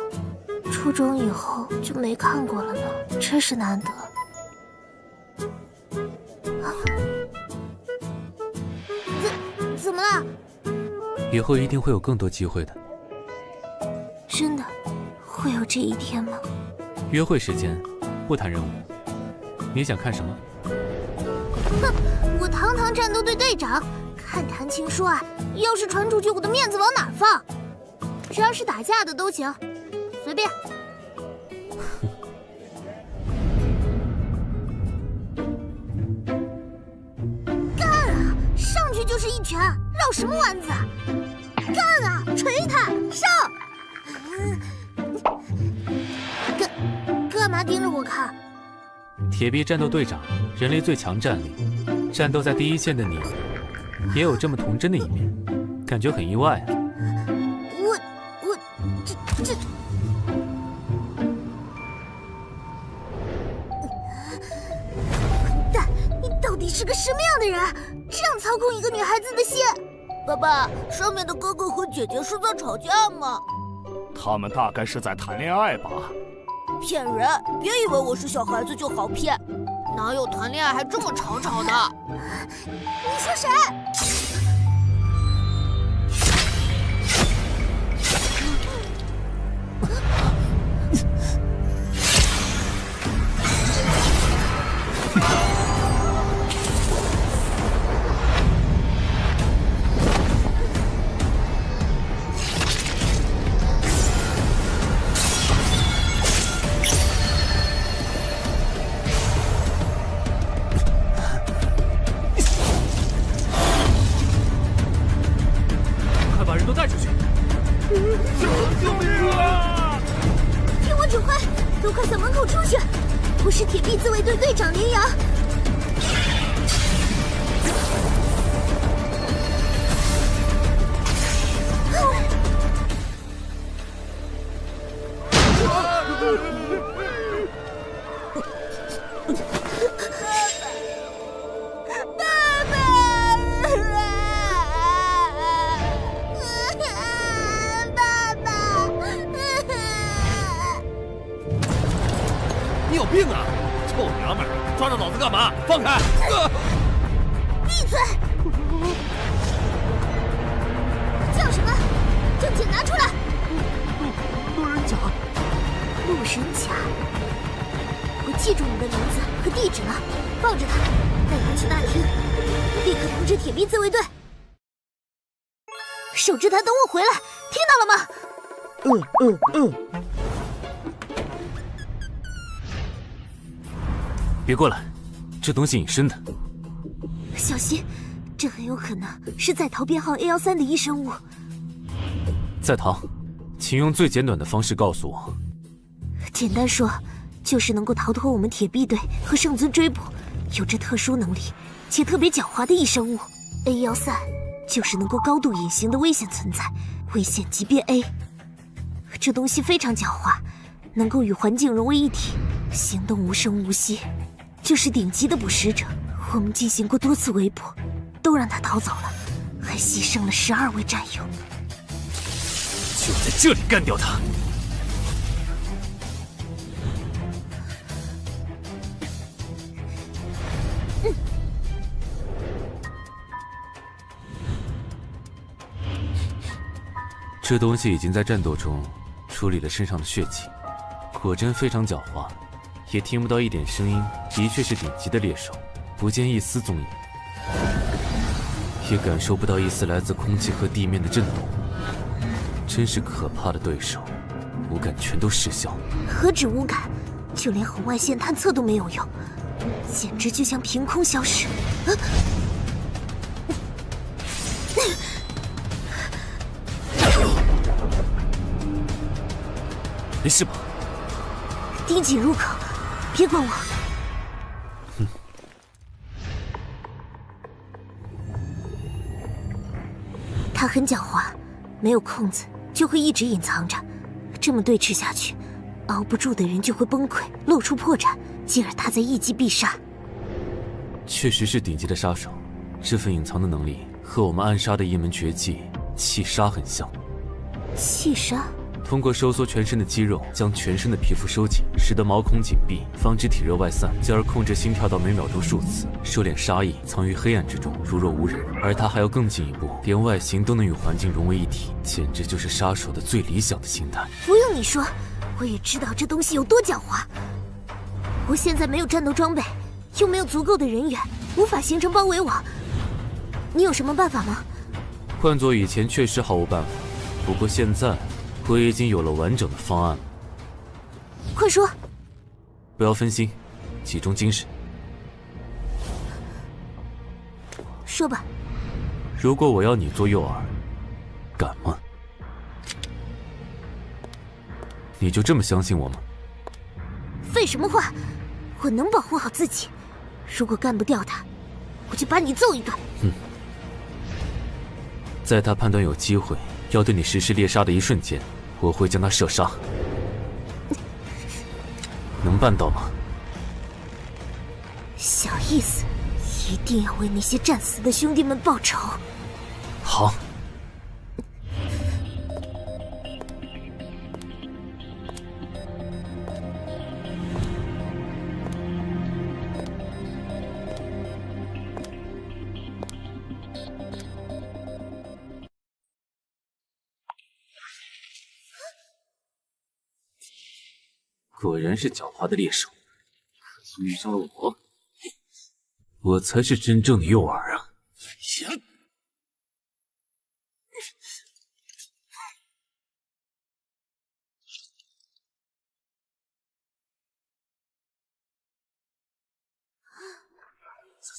初中以后就没看过了呢，真是难得。怎么了？以后一定会有更多机会的。真的会有这一天吗？约会时间，不谈任务。你想看什么？哼，我堂堂战斗队队长，看谈情说爱，要是传出去，我的面子往哪放？只要是打架的都行，随便。干啊！上去就是一拳，绕什么弯子？干啊！捶他！上！干嘛盯着我看？铁臂战斗队长，人类最强战力，战斗在第一线的你，也有这么童真的一面，感觉很意外啊。这混蛋！你到底是个什么样的人？这样操控一个女孩子的心？爸爸，上面的哥哥和姐姐是在吵架吗？他们大概是在谈恋爱吧。骗人！别以为我是小孩子就好骗，哪有谈恋爱还这么吵吵的？你说谁？救命啊！听我指挥，都快向门口出去！我是铁臂自卫队队长林阳。病啊！臭娘们儿，抓着老子干嘛？放开！闭嘴！叫什么？证件拿出来！路人甲。路人甲，我记住你的名字和地址了，抱着他，带他去大厅，立刻通知铁臂自卫队。守着他，等我回来，听到了吗？别过来，这东西隐身的。小心，这很有可能是在逃编号 A13的异生物。在逃，请用最简短的方式告诉我。简单说，就是能够逃脱我们铁臂队和圣尊追捕，有着特殊能力且特别狡猾的异生物。A13就是能够高度隐形的危险存在，危险级别 A。这东西非常狡猾，能够与环境融为一体，行动无声无息，这是顶级的捕食者。我们进行过多次围捕，都让他逃走了，还牺牲了12位战友。就在这里干掉他！这东西已经在战斗中处理了身上的血迹，果真非常狡猾，也听不到一点声音，的确是顶级的猎手，不见一丝踪影，也感受不到一丝来自空气和地面的震动，真是可怕的对手，五感全都失效。何止五感，就连红外线探测都没有用，简直就像凭空消失。没事吧？盯紧入口，别管我。他很狡猾，没有空子就会一直隐藏着，这么对峙下去，熬不住的人就会崩溃，露出破绽，进而他再一击必杀。确实是顶级的杀手，这份隐藏的能力和我们暗杀的一门绝技气杀很像。气杀？通过收缩全身的肌肉，将全身的皮肤收紧，使得毛孔紧闭，防止体热外散，进而控制心跳到每秒钟数次，收敛杀意，藏于黑暗之中，如若无人。而他还要更进一步，连外形都能与环境融为一体，简直就是杀手的最理想的形态。不用你说，我也知道这东西有多狡猾。我现在没有战斗装备，又没有足够的人员，无法形成包围网。你有什么办法吗？换做以前确实毫无办法，不过现在我已经有了完整的方案。快说！不要分心，集中精神。说吧。如果我要你做诱饵，敢吗？你就这么相信我吗？废什么话！我能保护好自己。如果干不掉他，我就把你揍一顿。在他判断有机会要对你实施猎杀的一瞬间，我会将他射杀。能办到吗？小意思，一定要为那些战死的兄弟们报仇。好。果然是狡猾的猎手，可惜遇上了我，我才是真正的诱饵啊！小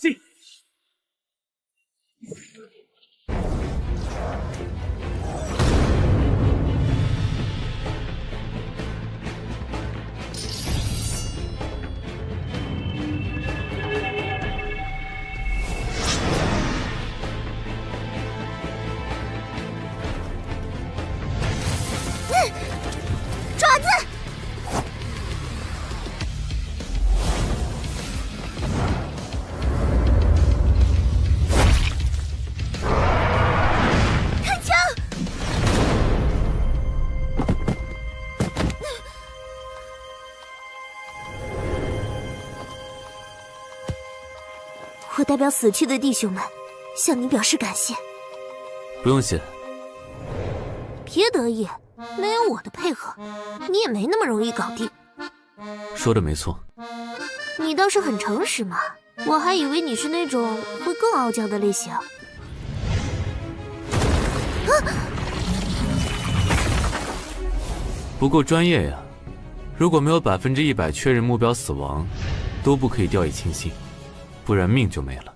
心！爪子！开枪！我代表死去的弟兄们，向你表示感谢。不用谢。别得意。没有我的配合，你也没那么容易搞定。说的没错。你倒是很诚实嘛，我还以为你是那种会更傲娇的类型。不够专业呀！如果没有100%确认目标死亡，都不可以掉以轻心，不然命就没了。